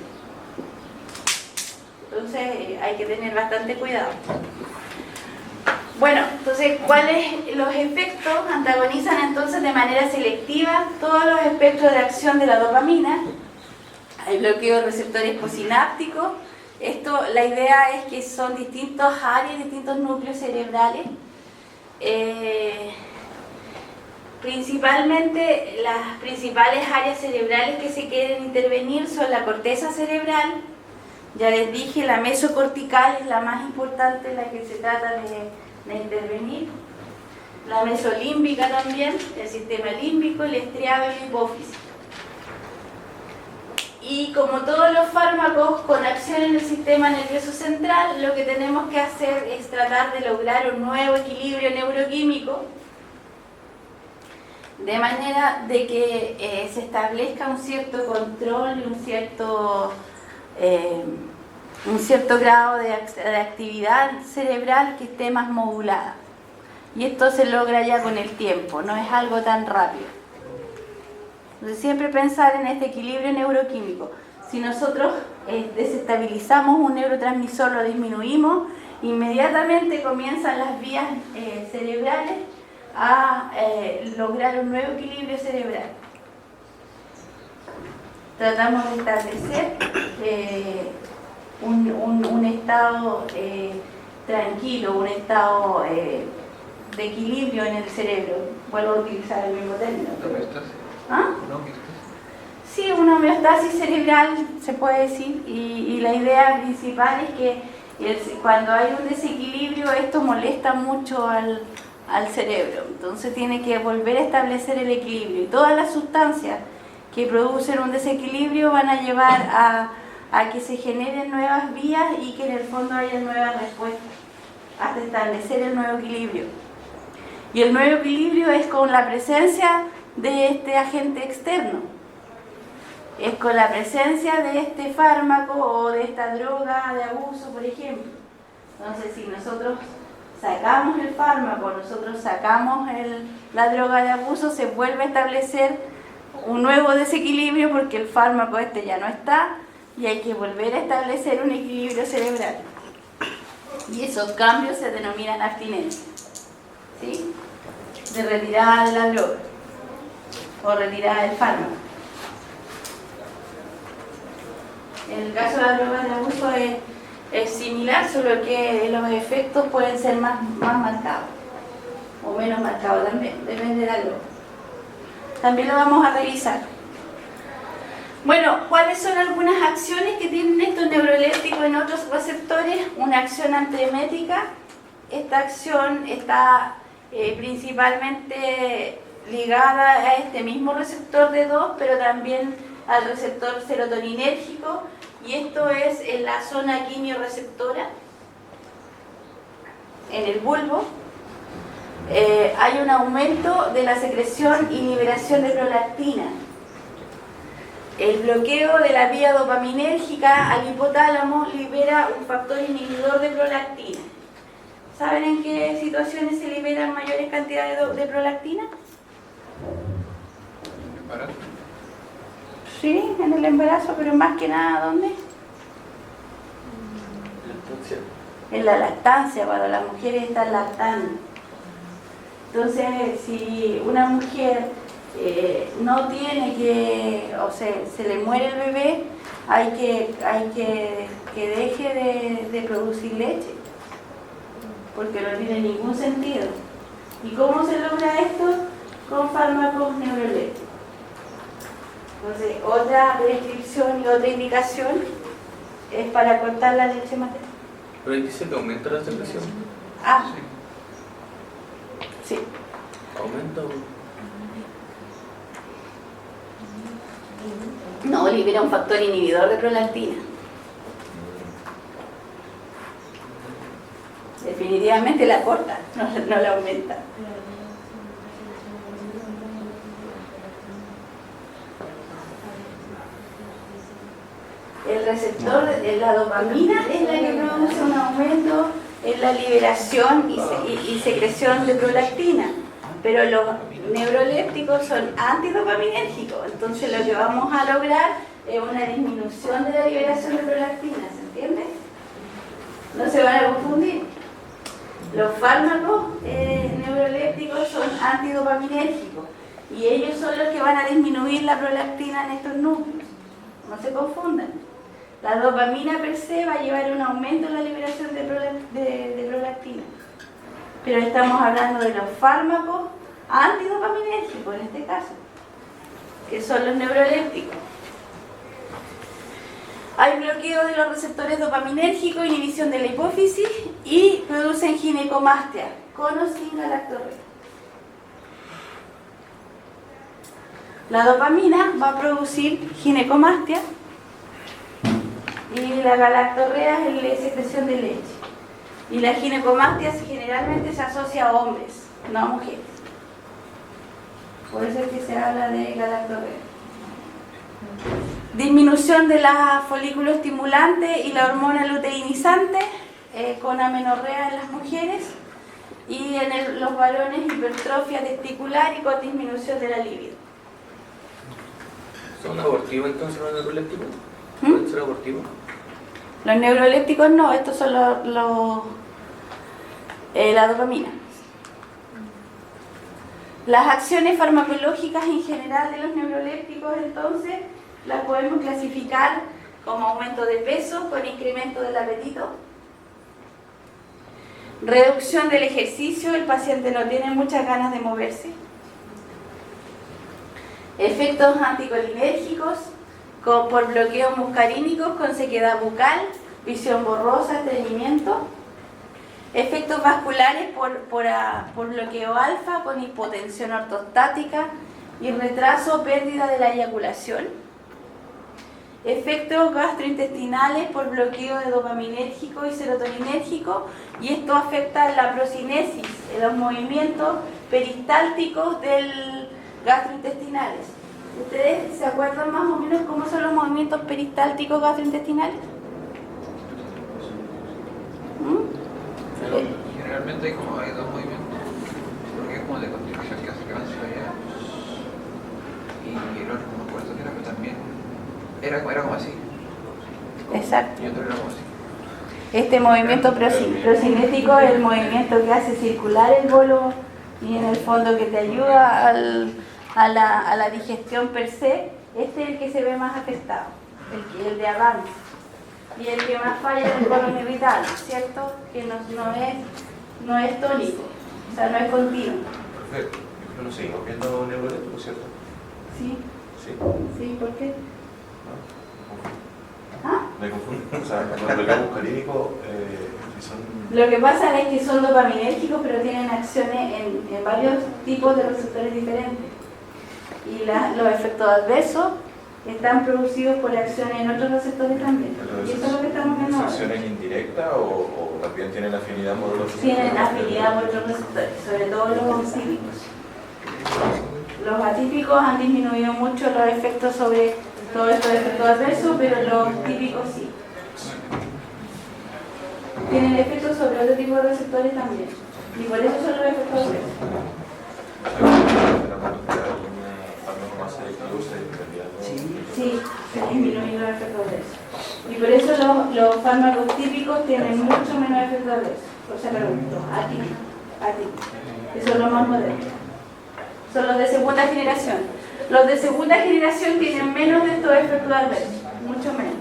Speaker 1: Entonces hay que tener bastante cuidado. Bueno, entonces, ¿cuáles los efectos? Antagonizan entonces de manera selectiva todos los espectros de acción de la dopamina. Hay bloqueo de receptores posinápticos. Esto, la idea es que son distintas áreas, distintos núcleos cerebrales. Principalmente las principales áreas cerebrales que se quieren intervenir son la corteza cerebral. Ya les dije, la mesocortical es la más importante, la que se trata de intervenir. La mesolímbica también, el sistema límbico, el estriado y la hipófisis. Y como todos los fármacos con acción en el sistema nervioso central, lo que tenemos que hacer es tratar de lograr un nuevo equilibrio neuroquímico, de manera de que se establezca un cierto control y un cierto grado de actividad cerebral que esté más modulada. Y esto se logra ya con el tiempo, no es algo tan rápido. Entonces siempre pensar en este equilibrio neuroquímico. Si nosotros desestabilizamos un neurotransmisor, lo disminuimos, inmediatamente comienzan las vías cerebrales a lograr un nuevo equilibrio cerebral. Tratamos de establecer un estado tranquilo, un estado de equilibrio en el cerebro. Vuelvo a utilizar el mismo término. ¿Ah? Sí, una homeostasis cerebral se puede decir, y la idea principal es que cuando hay un desequilibrio esto molesta mucho al cerebro, entonces tiene que volver a establecer el equilibrio, y todas las sustancias que producen un desequilibrio van a llevar a que se generen nuevas vías y que en el fondo haya nuevas respuestas hasta establecer el nuevo equilibrio. Y el nuevo equilibrio es con la presencia de este agente externo, es con la presencia de este fármaco o de esta droga de abuso, por ejemplo. Entonces, si nosotros sacamos el fármaco, nosotros sacamos la droga de abuso, se vuelve a establecer un nuevo desequilibrio porque el fármaco ya no está y hay que volver a establecer un equilibrio cerebral. Y esos cambios se denominan abstinencia, ¿sí? De retirada de la droga o retirada del fármaco. En el caso de la droga de abuso es similar, solo que los efectos pueden ser más marcados o menos marcados también, depende de la droga. También lo vamos a revisar. Bueno, ¿cuáles son algunas acciones que tienen estos neurolépticos en otros receptores? Una acción antiemética. Esta acción está principalmente ligada a este mismo receptor D2, pero también al receptor serotoninérgico, y esto es en la zona quimiorreceptora, en el bulbo. Hay un aumento de la secreción y liberación de prolactina. El bloqueo de la vía dopaminérgica al hipotálamo libera un factor inhibidor de prolactina. ¿Saben en qué situaciones se liberan mayores cantidades de prolactina?
Speaker 3: ¿Embarazo?
Speaker 1: Sí, en el embarazo, pero más que nada, ¿dónde?
Speaker 2: Lactancia.
Speaker 1: En la lactancia, cuando las mujeres están lactando. Entonces, si una mujer no tiene que, o sea, se le muere el bebé, hay que deje de producir leche, porque no tiene ningún sentido. ¿Y cómo se logra esto? Con fármacos neurolépticos. Entonces, otra prescripción y otra indicación es para cortar la leche materna.
Speaker 2: Pero ahí dice que aumenta la secreción.
Speaker 1: Ah, sí.
Speaker 2: ¿Aumenta o...?
Speaker 1: No, libera un factor inhibidor de prolactina. Definitivamente la corta, no la aumenta. El receptor de la dopamina es la que produce un aumento en la liberación y secreción de prolactina, pero los neurolépticos son antidopaminérgicos, entonces lo que vamos a lograr es una disminución de la liberación de prolactina, ¿se entiende? No se van a confundir. Los fármacos neurolépticos son antidopaminérgicos y ellos son los que van a disminuir la prolactina en estos núcleos. No se confundan. La dopamina per se va a llevar un aumento en la liberación de prolactina. Pero estamos hablando de los fármacos antidopaminérgicos en este caso, que son los neurolépticos. Hay bloqueo de los receptores dopaminérgicos, inhibición de la hipófisis y producen ginecomastia, con o sin galactorrea. La dopamina va a producir ginecomastia y la galactorrea es la secreción de leche. Y la ginecomastia generalmente se asocia a hombres, no a mujeres. Por eso es que se habla de galactorrea. Disminución de la folículo estimulante y la hormona luteinizante con amenorrea en las mujeres, y en los varones hipertrofia testicular y con disminución de la libido.
Speaker 2: ¿Son abortivos entonces los neurolépticos? ¿Pueden ser abortivos?
Speaker 1: Los neurolépticos no, estos son la dopamina. Las acciones farmacológicas en general de los neurolépticos, entonces, las podemos clasificar como aumento de peso con incremento del apetito, reducción del ejercicio, el paciente no tiene muchas ganas de moverse, efectos anticolinérgicos por bloqueos muscarínicos con sequedad bucal, visión borrosa, estreñimiento, efectos vasculares por bloqueo alfa con hipotensión ortostática y retraso o pérdida de la eyaculación, efectos gastrointestinales por bloqueo de dopaminérgico y serotoninérgico, y esto afecta la procinesis, los movimientos peristálticos del gastrointestinales. ¿Ustedes se acuerdan más o menos cómo son los movimientos peristálticos gastrointestinales?
Speaker 3: Generalmente hay dos movimientos, porque es como de contracción que hace que avance allá, y el otro no me acuerdo que era, pero también era como así.
Speaker 1: Exacto.
Speaker 3: Y otro era como así.
Speaker 1: Este movimiento procinético es el movimiento que hace circular el bolo y en el fondo que te ayuda a la digestión per se. Este es el que se ve más afectado, el de avance. Y el que más falla es el colon irritable, ¿cierto? Que no es tónico, o sea, no es continuo.
Speaker 2: Perfecto. Bueno, seguimos viendo neurolépticos, ¿cierto?
Speaker 1: ¿Sí?
Speaker 2: Sí.
Speaker 1: ¿Sí? ¿Por qué? ¿Ah?
Speaker 4: Me confundo. O sea, cuando el muscarínico son...
Speaker 1: Lo que pasa es que son dopaminérgicos, pero tienen acciones en varios tipos de receptores diferentes. Y los efectos adversos están producidos por acciones en otros receptores también. Y eso es lo que estamos viendo ahora.
Speaker 4: ¿Acciones indirectas o también tienen afinidad por otros receptores?
Speaker 1: Tienen afinidad por otros receptores, sobre todo los cívicos. Los atípicos han disminuido mucho los efectos sobre todos estos efectos adversos, pero los típicos sí. Tienen efectos sobre otro tipo de receptores también. Y por eso son los efectos adversos. Sí, se disminuyen los efectos adversos. Y por eso los fármacos típicos tienen mucho menos efectos adversos. O sea, los atípicos, que son los más modernos. Son los de segunda generación. Los de segunda generación tienen menos de estos efectos adversos, mucho menos.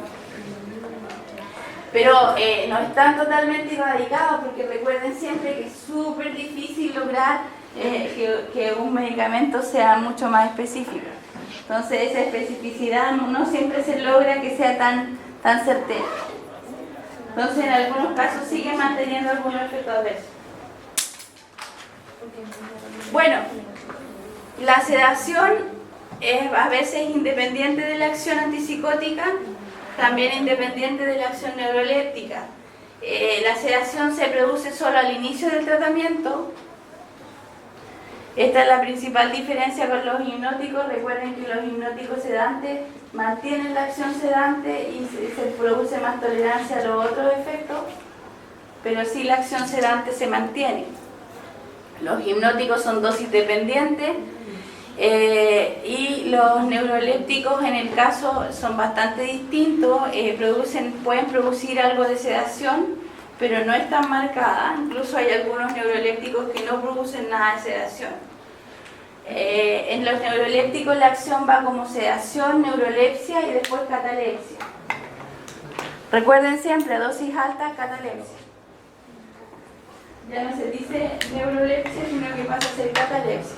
Speaker 1: Pero no están totalmente erradicados, porque recuerden siempre que es súper difícil lograr que un medicamento sea mucho más específico. Entonces esa especificidad no siempre se logra que sea tan certera. Entonces en algunos casos sigue manteniendo algunos efectos adversos. Bueno, la sedación es a veces independiente de la acción antipsicótica, también independiente de la acción neuroléptica. La sedación se produce solo al inicio del tratamiento. Esta es la principal diferencia con los hipnóticos. Recuerden que los hipnóticos sedantes mantienen la acción sedante y se produce más tolerancia a los otros efectos, pero sí la acción sedante se mantiene. Los hipnóticos son dosis dependientes y los neurolépticos en el caso son bastante distintos, pueden producir algo de sedación, pero no es tan marcada. Incluso hay algunos neurolépticos que no producen nada de sedación. En los neurolépticos la acción va como sedación, neurolepsia y después catalepsia. Recuerden siempre, dosis alta, catalepsia. Ya no se dice neurolepsia, sino que pasa a ser catalepsia.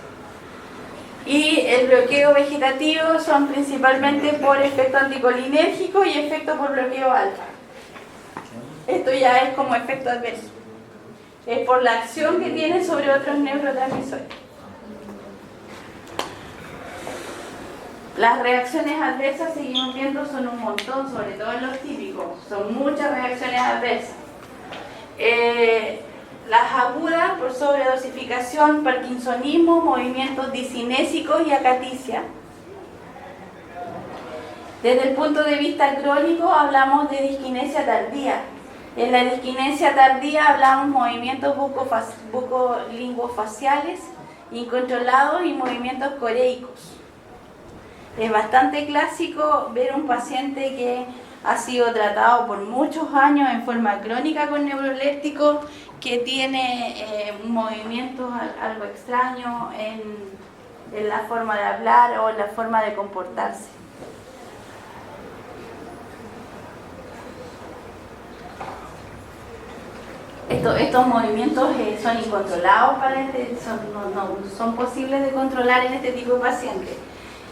Speaker 1: Y el bloqueo vegetativo son principalmente por efecto anticolinérgico y efecto por bloqueo alfa. Esto ya es como efecto adverso. Es por la acción que tiene sobre otros neurotransmisores. Las reacciones adversas, seguimos viendo, son un montón, sobre todo en los típicos. Son muchas reacciones adversas. Las agudas por sobredosificación, parkinsonismo, movimientos discinésicos y acaticia. Desde el punto de vista crónico hablamos de disquinesia tardía. En la disquinesia tardía hablamos movimientos bucolinguofaciales incontrolados y movimientos coreicos. Es bastante clásico ver un paciente que ha sido tratado por muchos años en forma crónica con neurolépticos, que tiene movimientos algo extraños en la forma de hablar o en la forma de comportarse. Estos movimientos son incontrolados no son posibles de controlar en este tipo de pacientes.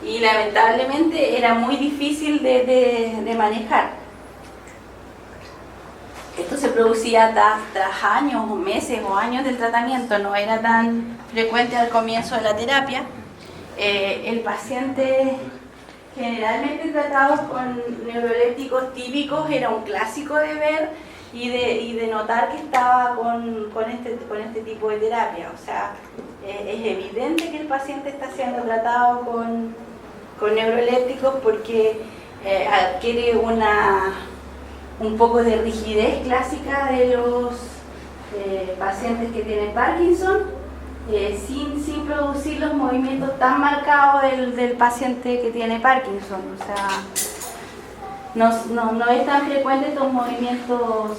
Speaker 1: Y lamentablemente era muy difícil de manejar. Esto se producía tras años o meses o años del tratamiento, no era tan frecuente al comienzo de la terapia. El paciente generalmente tratado con neurolépticos típicos era un clásico de ver y de notar que estaba con este tipo de terapia. O sea, es evidente que el paciente está siendo tratado con neurolépticos porque adquiere un poco de rigidez clásica de los pacientes que tienen Parkinson, sin producir los movimientos tan marcados del paciente que tiene Parkinson. O sea, no es tan frecuente estos movimientos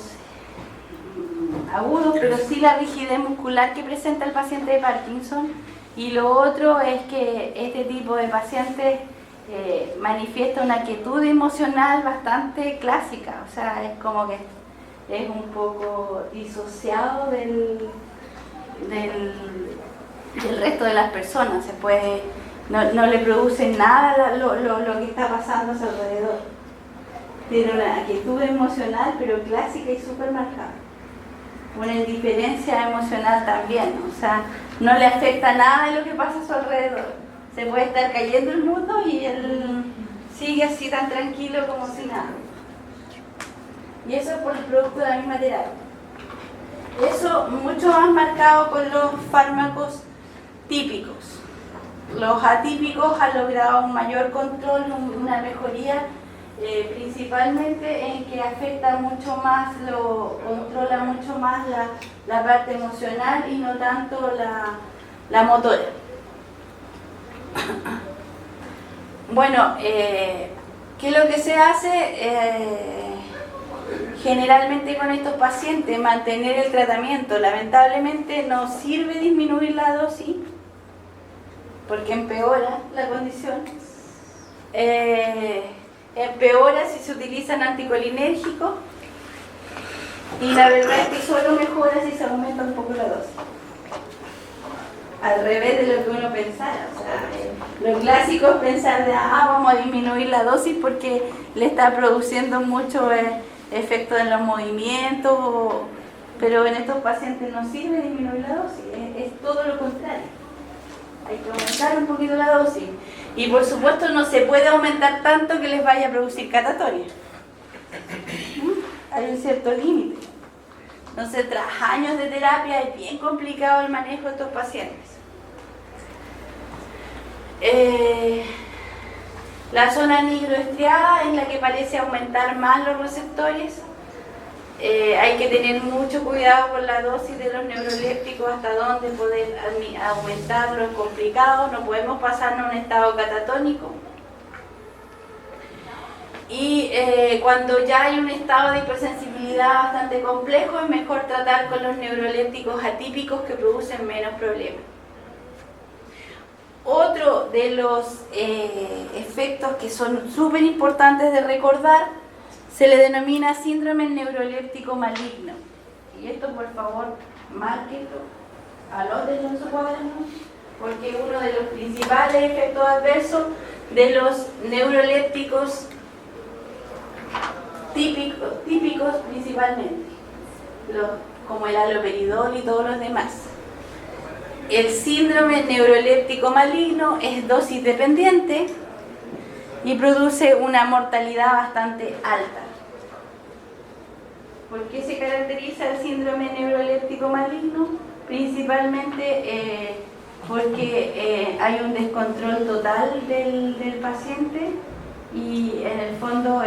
Speaker 1: agudos, pero sí la rigidez muscular que presenta el paciente de Parkinson. Y lo otro es que este tipo de pacientes manifiesta una quietud emocional bastante clásica. O sea, es como que es un poco disociado del resto de las personas. Se puede no le producen nada lo que está pasando a su alrededor. Tiene una quietud emocional, pero clásica y súper marcada. Una indiferencia emocional también, o sea, no le afecta nada de lo que pasa a su alrededor. Se puede estar cayendo el mundo y él sigue así tan tranquilo como si nada. Y eso es por el producto de la misma terapia. Eso mucho más marcado con los fármacos típicos. Los atípicos han logrado un mayor control, una mejoría, principalmente en que afecta mucho más, controla mucho más la parte emocional y no tanto la motora. Bueno, ¿qué es lo que se hace? Generalmente con estos pacientes, mantener el tratamiento. Lamentablemente no sirve disminuir la dosis porque empeora la condición. Empeora si se utilizan anticolinérgicos y la verdad es que solo mejora si se aumenta un poco la dosis. Al revés de lo que uno pensara. O sea, lo clásico es pensar de vamos a disminuir la dosis porque le está produciendo mucho efecto en los movimientos, pero en estos pacientes no sirve disminuir la dosis, es todo lo contrario. Hay que aumentar un poquito la dosis. Y por supuesto no se puede aumentar tanto que les vaya a producir catatonia. Hay un cierto límite. Entonces, tras años de terapia es bien complicado el manejo de estos pacientes. La zona nigroestriada es la que parece aumentar más los receptores. Hay que tener mucho cuidado con la dosis de los neurolépticos, hasta dónde poder aumentarlo es complicado, no podemos pasarnos a un estado catatónico. Y cuando ya hay un estado de hipersensibilidad bastante complejo, es mejor tratar con los neurolépticos atípicos que producen menos problemas. Otro de los efectos que son súper importantes de recordar se le denomina síndrome neuroléptico maligno. Y esto, por favor, márquenlo, anótenlo en su cuaderno, porque es uno de los principales efectos adversos de los neurolépticos típicos principalmente, como el haloperidol y todos los demás. El síndrome neuroléptico maligno es dosis dependiente y produce una mortalidad bastante alta. ¿Por qué se caracteriza el síndrome neuroléptico maligno? Principalmente porque hay un descontrol total del paciente y en el fondo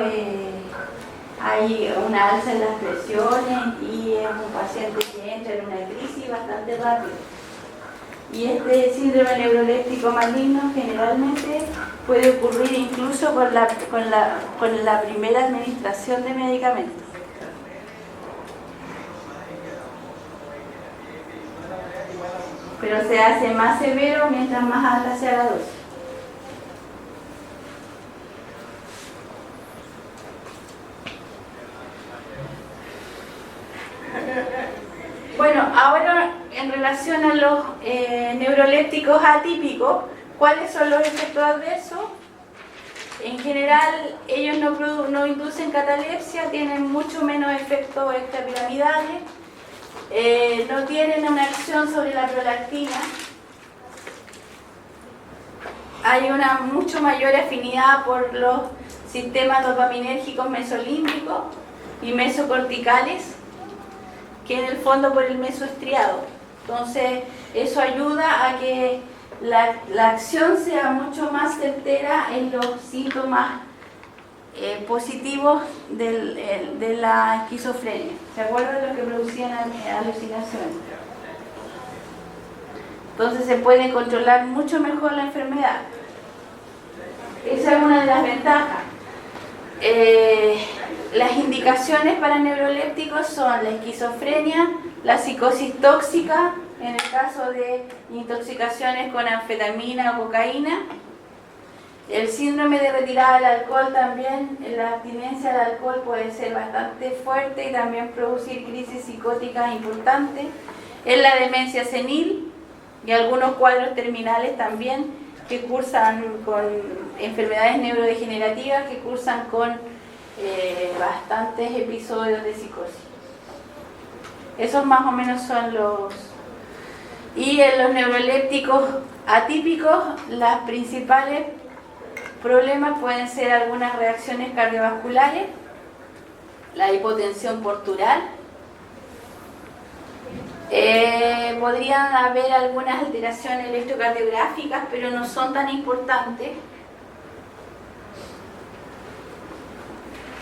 Speaker 1: hay una alza en las presiones y es un paciente que entra en una crisis bastante rápida. Y este síndrome neuroléptico maligno generalmente puede ocurrir incluso con la primera administración de medicamentos. Pero se hace más severo mientras más alta sea la dosis. Bueno, ahora en relación a los neurolépticos atípicos, ¿cuáles son los efectos adversos? En general, ellos no inducen catalepsia, tienen mucho menos efectos extrapiramidales, no tienen una acción sobre la prolactina, hay una mucho mayor afinidad por los sistemas dopaminérgicos mesolímbicos y mesocorticales, que en el fondo por el mesoestriado. Entonces, eso ayuda a que la acción sea mucho más certera en los síntomas positivos de la esquizofrenia. ¿Se acuerdan de lo que producían alucinaciones? Entonces se puede controlar mucho mejor la enfermedad. Esa es una de las ventajas. Las indicaciones para neurolépticos son la esquizofrenia, la psicosis tóxica, en el caso de intoxicaciones con anfetamina o cocaína, el síndrome de retirada del alcohol también, la abstinencia del alcohol puede ser bastante fuerte y también producir crisis psicóticas importantes, en la demencia senil y algunos cuadros terminales también, que cursan con enfermedades neurodegenerativas, que cursan con bastantes episodios de psicosis. Esos más o menos son los... Y en los neurolépticos atípicos, los principales problemas pueden ser algunas reacciones cardiovasculares, la hipotensión portural, podrían haber algunas alteraciones electrocardiográficas, pero no son tan importantes.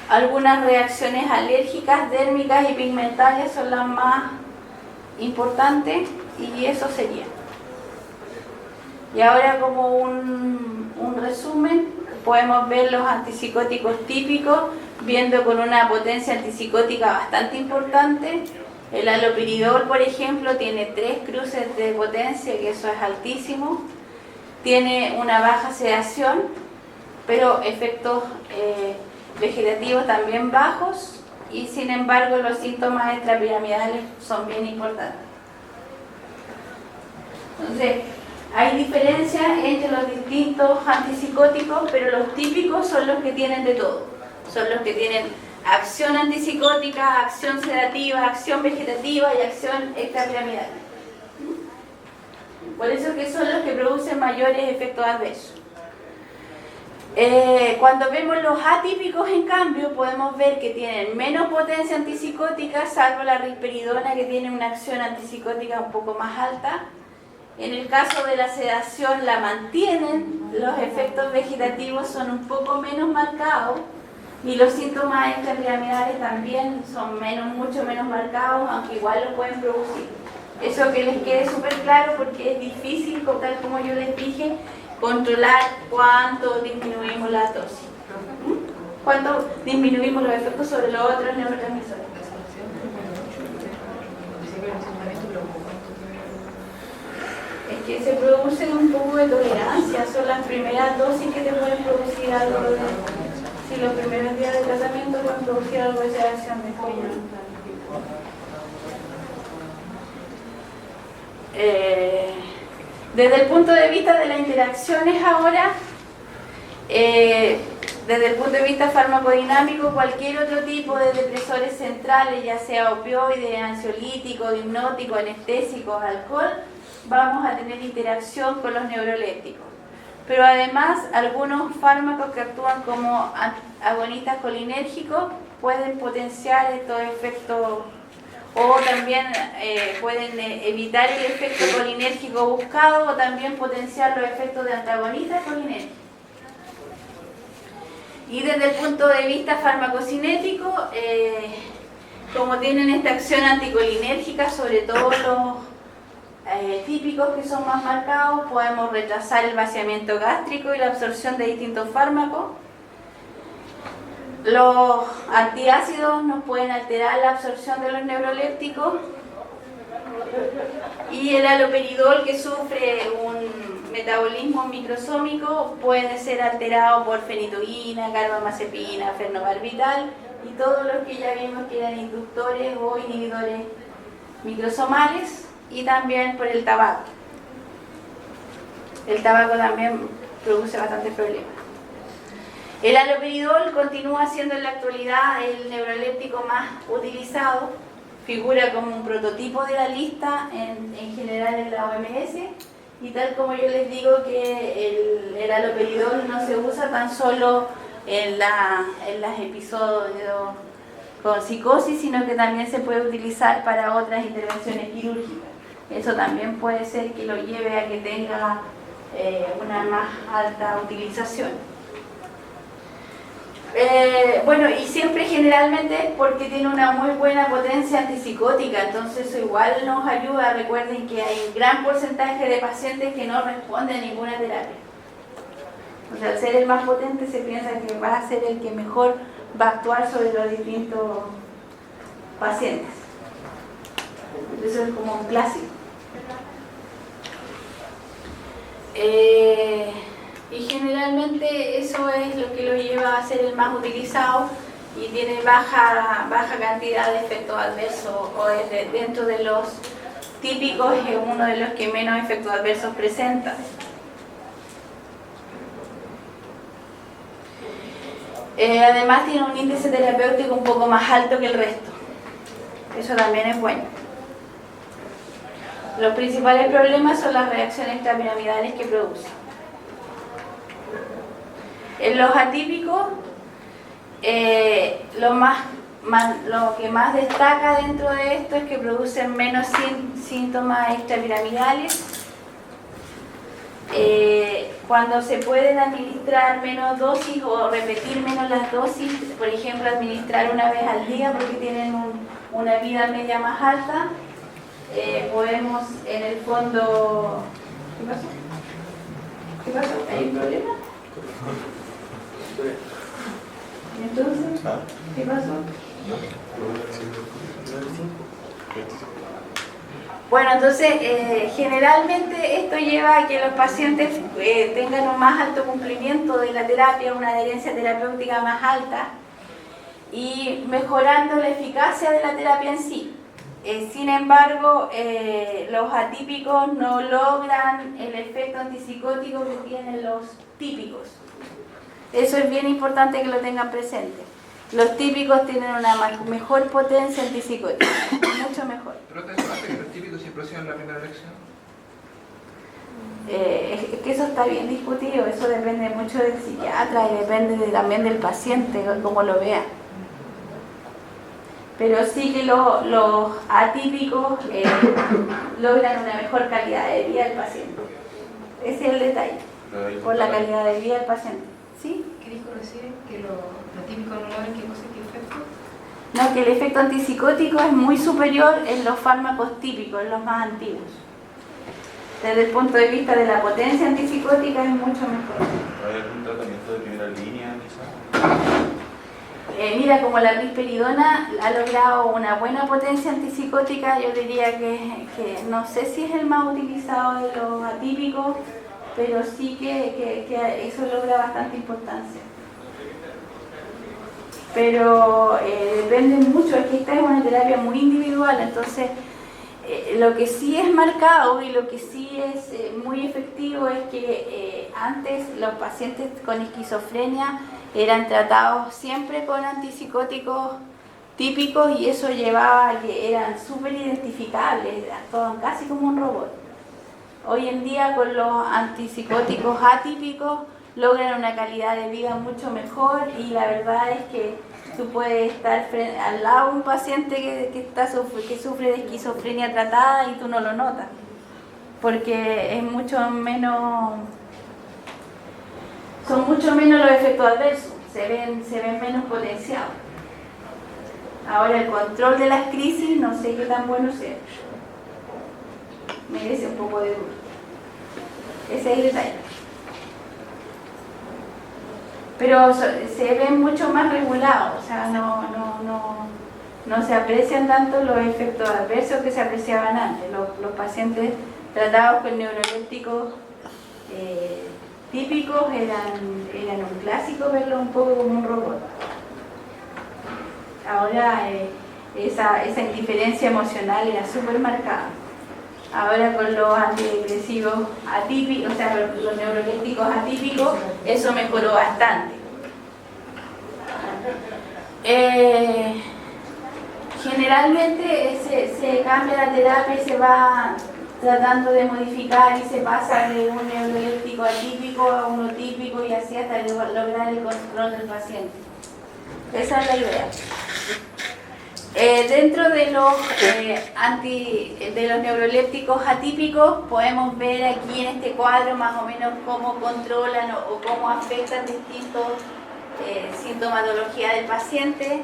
Speaker 1: Algunas reacciones alérgicas, dérmicas y pigmentarias son las más importantes, y eso sería. Y ahora, como un resumen, podemos ver los antipsicóticos típicos, viendo con una potencia antipsicótica bastante importante. El haloperidol, por ejemplo, tiene 3 cruces de potencia, que eso es altísimo. Tiene una baja sedación, pero efectos vegetativos también bajos, y sin embargo los síntomas extrapiramidales son bien importantes. Entonces, hay diferencias entre los distintos antipsicóticos, pero los típicos son los que tienen de todo. Son los que tienen acción antipsicótica, acción sedativa, acción vegetativa y acción extrapiramidal. Por eso que son los que producen mayores efectos adversos. Cuando vemos los atípicos, en cambio, podemos ver que tienen menos potencia antipsicótica, salvo la risperidona, que tiene una acción antipsicótica un poco más alta. En el caso de la sedación la mantienen, los efectos vegetativos son un poco menos marcados, y los síntomas extrapiramidales también son mucho menos marcados, aunque igual lo pueden producir. Eso que les quede súper claro, porque es difícil, tal como yo les dije, controlar cuánto disminuimos la dosis, cuánto disminuimos los efectos sobre los otros neurotransmisores. Es que se produce un poco de tolerancia, son las primeras dosis que te pueden producir algo de... Si los primeros días de tratamiento pueden producir algo de sedación de cuello. Desde el punto de vista de las interacciones ahora, desde el punto de vista farmacodinámico, cualquier otro tipo de depresores centrales, ya sea opioides, ansiolíticos, hipnóticos, anestésicos, alcohol, vamos a tener interacción con los neurolépticos. Pero además, algunos fármacos que actúan como agonistas colinérgicos pueden potenciar estos efectos, o también pueden evitar el efecto colinérgico buscado, o también potenciar los efectos de antagonistas colinérgicos. Y desde el punto de vista farmacocinético, como tienen esta acción anticolinérgica, sobre todo los típicos que son más marcados, podemos retrasar el vaciamiento gástrico y la absorción de distintos fármacos. Los antiácidos nos pueden alterar la absorción de los neurolépticos, y el haloperidol, que sufre un metabolismo microsómico, puede ser alterado por fenitoína, carbamazepina, fenobarbital y todos los que ya vimos que eran inductores o inhibidores microsomales, y también por el tabaco. El tabaco también produce bastantes problemas. El haloperidol continúa siendo en la actualidad el neuroléptico más utilizado, figura como un prototipo de la lista en general en la OMS, y tal como yo les digo que el haloperidol no se usa tan solo en los episodios con psicosis, sino que también se puede utilizar para otras intervenciones quirúrgicas. Eso también puede ser que lo lleve a que tenga una más alta utilización. Bueno, y siempre generalmente porque tiene una muy buena potencia antipsicótica, entonces eso igual nos ayuda. Recuerden que hay un gran porcentaje de pacientes que no responden a ninguna terapia. O sea, al ser el más potente se piensa que va a ser el que mejor va a actuar sobre los distintos pacientes. Eso es como un clásico. Y generalmente eso es lo que lo lleva a ser el más utilizado, y tiene baja cantidad de efectos adversos, o dentro de los típicos es uno de los que menos efectos adversos presenta. Además tiene un índice terapéutico un poco más alto que el resto. Eso también es bueno. Los principales problemas son las reacciones extrapiramidales que producen. En los atípicos, lo que más destaca dentro de esto es que producen menos síntomas extrapiramidales. Cuando se pueden administrar menos dosis o repetir menos las dosis, por ejemplo, administrar una vez al día porque tienen una vida media más alta, podemos en el fondo... ¿Qué pasó? ¿Qué pasó? ¿Hay un problema? Entonces, ¿qué pasó? Bueno, entonces generalmente esto lleva a que los pacientes tengan un más alto cumplimiento de la terapia, una adherencia terapéutica más alta y mejorando la eficacia de la terapia en sí. Sin embargo, los atípicos no logran el efecto antipsicótico que tienen los típicos. Eso es bien importante que lo tengan presente. Los típicos tienen una mejor potencia antipsicótica, mucho mejor.
Speaker 3: ¿Pero te hace que los típicos siempre sean la primera elección?
Speaker 1: Es que eso está bien discutido, eso depende mucho del psiquiatra y depende también del paciente, cómo lo vea. Pero sí que los atípicos logran una mejor calidad de vida del paciente. Ese es el detalle, por la calidad de vida del paciente. ¿Sí?
Speaker 5: ¿Qué dijo recién? ¿Que lo típico no logran qué cosa, qué efecto?
Speaker 1: No, que el efecto antipsicótico es muy superior en los fármacos típicos, en los más antiguos. Desde el punto de vista de la potencia antipsicótica es mucho mejor.
Speaker 4: ¿Hay algún tratamiento de primera línea, quizás?
Speaker 1: Mira, como la risperidona ha logrado una buena potencia antipsicótica, yo diría que no sé si es el más utilizado de los atípicos, pero sí que eso logra bastante importancia. Pero depende mucho, es que esta es una terapia muy individual, entonces lo que sí es marcado y lo que sí es muy efectivo es que antes los pacientes con esquizofrenia eran tratados siempre con antipsicóticos típicos y eso llevaba a que eran súper identificables, actuaban casi como un robot. Hoy en día con los antipsicóticos atípicos logran una calidad de vida mucho mejor y la verdad es que tú puedes estar al lado de un paciente que sufre de esquizofrenia tratada y tú no lo notas, porque es mucho menos, son mucho menos los efectos adversos, se ven menos potenciados. Ahora el control de las crisis no sé qué tan bueno sea, merece un poco de duda. Ese es el detalle. Pero se ven mucho más regulados, o sea, no se aprecian tanto los efectos adversos que se apreciaban antes. Los pacientes tratados con neurolépticos típicos eran un clásico verlos un poco como un robot. Ahora esa indiferencia emocional era súper marcada. Ahora con los antidepresivos atípicos, o sea, los neurolépticos atípicos, eso mejoró bastante. Generalmente se cambia la terapia y se va tratando de modificar y se pasa de un neuroléptico atípico a uno típico y así hasta lograr el control del paciente. Esa es la idea. Dentro de los neurolépticos atípicos podemos ver aquí en este cuadro más o menos cómo controlan o cómo afectan distintos sintomatología del paciente.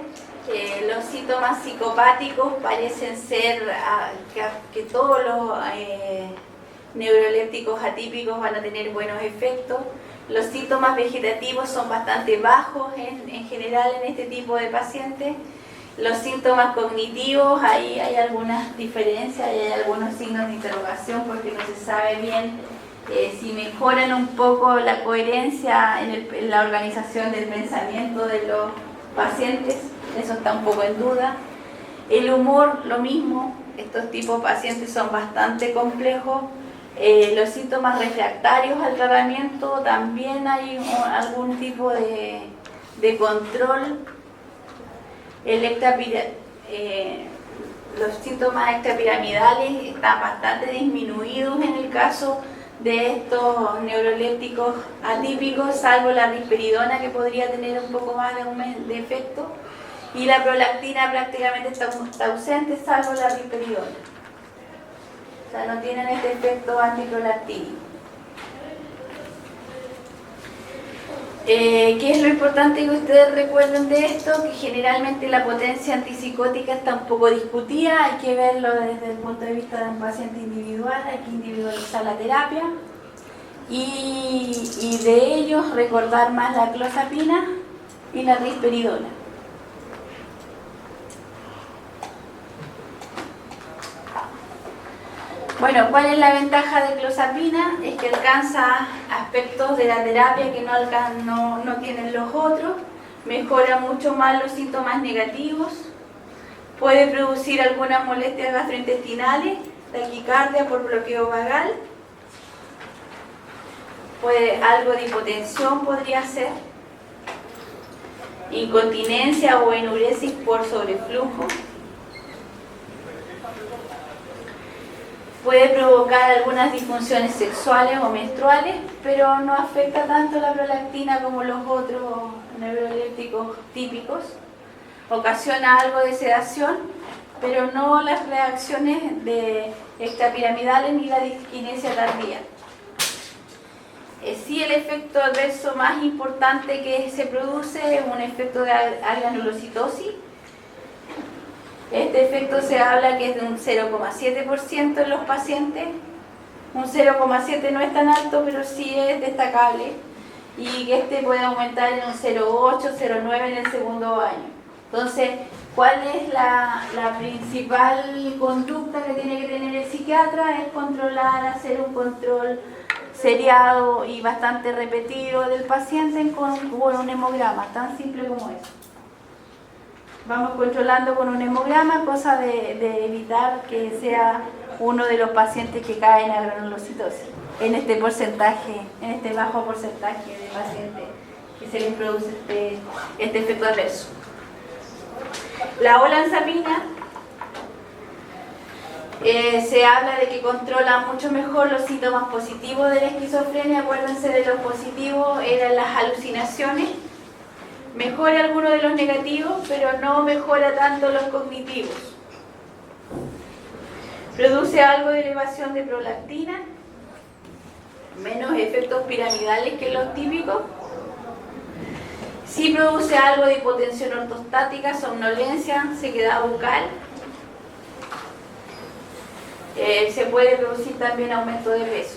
Speaker 1: Los síntomas psicopáticos parecen ser que todos los neurolépticos atípicos van a tener buenos efectos. Los síntomas vegetativos son bastante bajos en general en este tipo de pacientes. Los síntomas cognitivos, ahí hay algunas diferencias, hay algunos signos de interrogación porque no se sabe bien si mejoran un poco la coherencia en la organización del pensamiento de los pacientes, eso está un poco en duda. El humor, lo mismo, estos tipos de pacientes son bastante complejos. Los síntomas refractarios al tratamiento, también hay algún tipo de de control, los síntomas extrapiramidales están bastante disminuidos en el caso de estos neurolépticos atípicos, salvo la risperidona, que podría tener un poco más de efecto, y la prolactina prácticamente está ausente, salvo la risperidona. O sea, no tienen este efecto antiprolactínico. ¿Qué es lo importante que ustedes recuerden de esto? Que generalmente la potencia antipsicótica está un poco discutida, hay que verlo desde el punto de vista de un paciente individual, hay que individualizar la terapia y de ellos recordar más la clozapina y la risperidona. Bueno, ¿cuál es la ventaja de clozapina? Es que alcanza aspectos de la terapia que no tienen los otros, mejora mucho más los síntomas negativos, puede producir algunas molestias gastrointestinales, taquicardia por bloqueo vagal, algo de hipotensión podría ser, incontinencia o enuresis por sobreflujo. Puede provocar algunas disfunciones sexuales o menstruales, pero no afecta tanto la prolactina como los otros neurolépticos típicos. Ocasiona algo de sedación, pero no las reacciones extrapiramidales ni la disquinesia tardía. Sí, el efecto adverso más importante que se produce es un efecto de agranulocitosis. Este efecto se habla que es de un 0,7% en los pacientes. Un 0,7 no es tan alto, pero sí es destacable. Y que este puede aumentar en un 0,8, 0,9 en el segundo año. Entonces, ¿cuál es la principal conducta que tiene que tener el psiquiatra? Es controlar, hacer un control seriado y bastante repetido del paciente con un hemograma, tan simple como eso. Vamos controlando con un hemograma, cosa de evitar que sea uno de los pacientes que cae en la granulocitosis, en este porcentaje, en este bajo porcentaje de pacientes que se les produce este efecto adverso. La olanzapina se habla de que controla mucho mejor los síntomas positivos de la esquizofrenia. Acuérdense de los positivos, eran las alucinaciones. Mejora algunos de los negativos, pero no mejora tanto los cognitivos. Produce algo de elevación de prolactina, menos efectos piramidales que los típicos. Sí produce algo de hipotensión ortostática, somnolencia, sequedad bucal. Se puede producir también aumento de peso.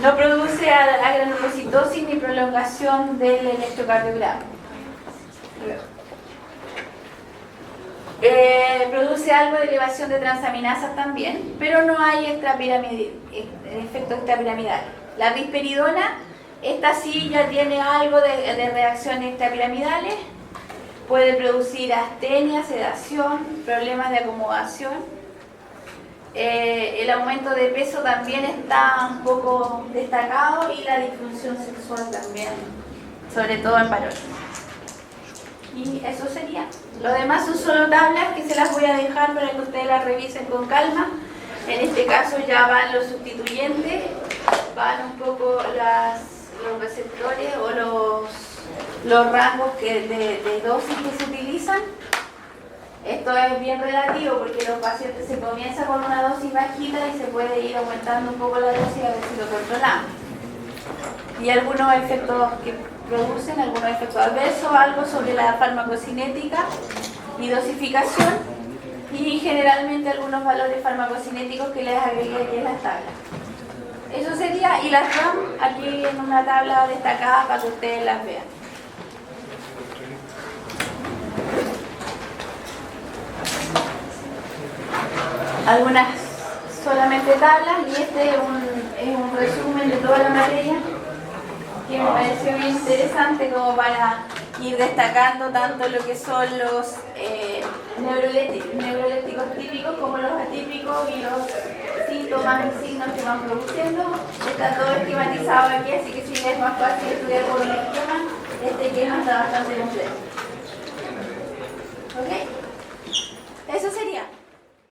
Speaker 1: No produce agranulocitosis ni prolongación del electrocardiograma. Produce algo de elevación de transaminasas también, pero no hay efecto extrapiramidal. La risperidona, esta sí ya tiene algo de reacciones extrapiramidales, puede producir astenia, sedación, problemas de acomodación. El aumento de peso también está un poco destacado y la disfunción sexual también, sobre todo en varones. Y eso sería. Lo demás son solo tablas que se las voy a dejar para que ustedes las revisen con calma. En este caso ya van los sustituyentes, van un poco los receptores o los rangos de dosis que se utilizan. Esto es bien relativo porque los pacientes se comienza con una dosis bajita y se puede ir aumentando un poco la dosis a ver si lo controlamos. Y algunos efectos que producen, algunos efectos adversos, algo sobre la farmacocinética y dosificación y generalmente algunos valores farmacocinéticos que les agregué aquí en las tablas. Eso sería, y las RAM aquí en una tabla destacada para que ustedes las vean. Algunas solamente tablas y este es un resumen de toda la materia que me pareció bien interesante como para ir destacando tanto lo que son los neurolépticos típicos como los atípicos y los síntomas y signos que van produciendo. Está todo esquematizado aquí, así que si es más fácil estudiar por un esquema. Este que está bastante complejo. ¿Ok? Eso sería.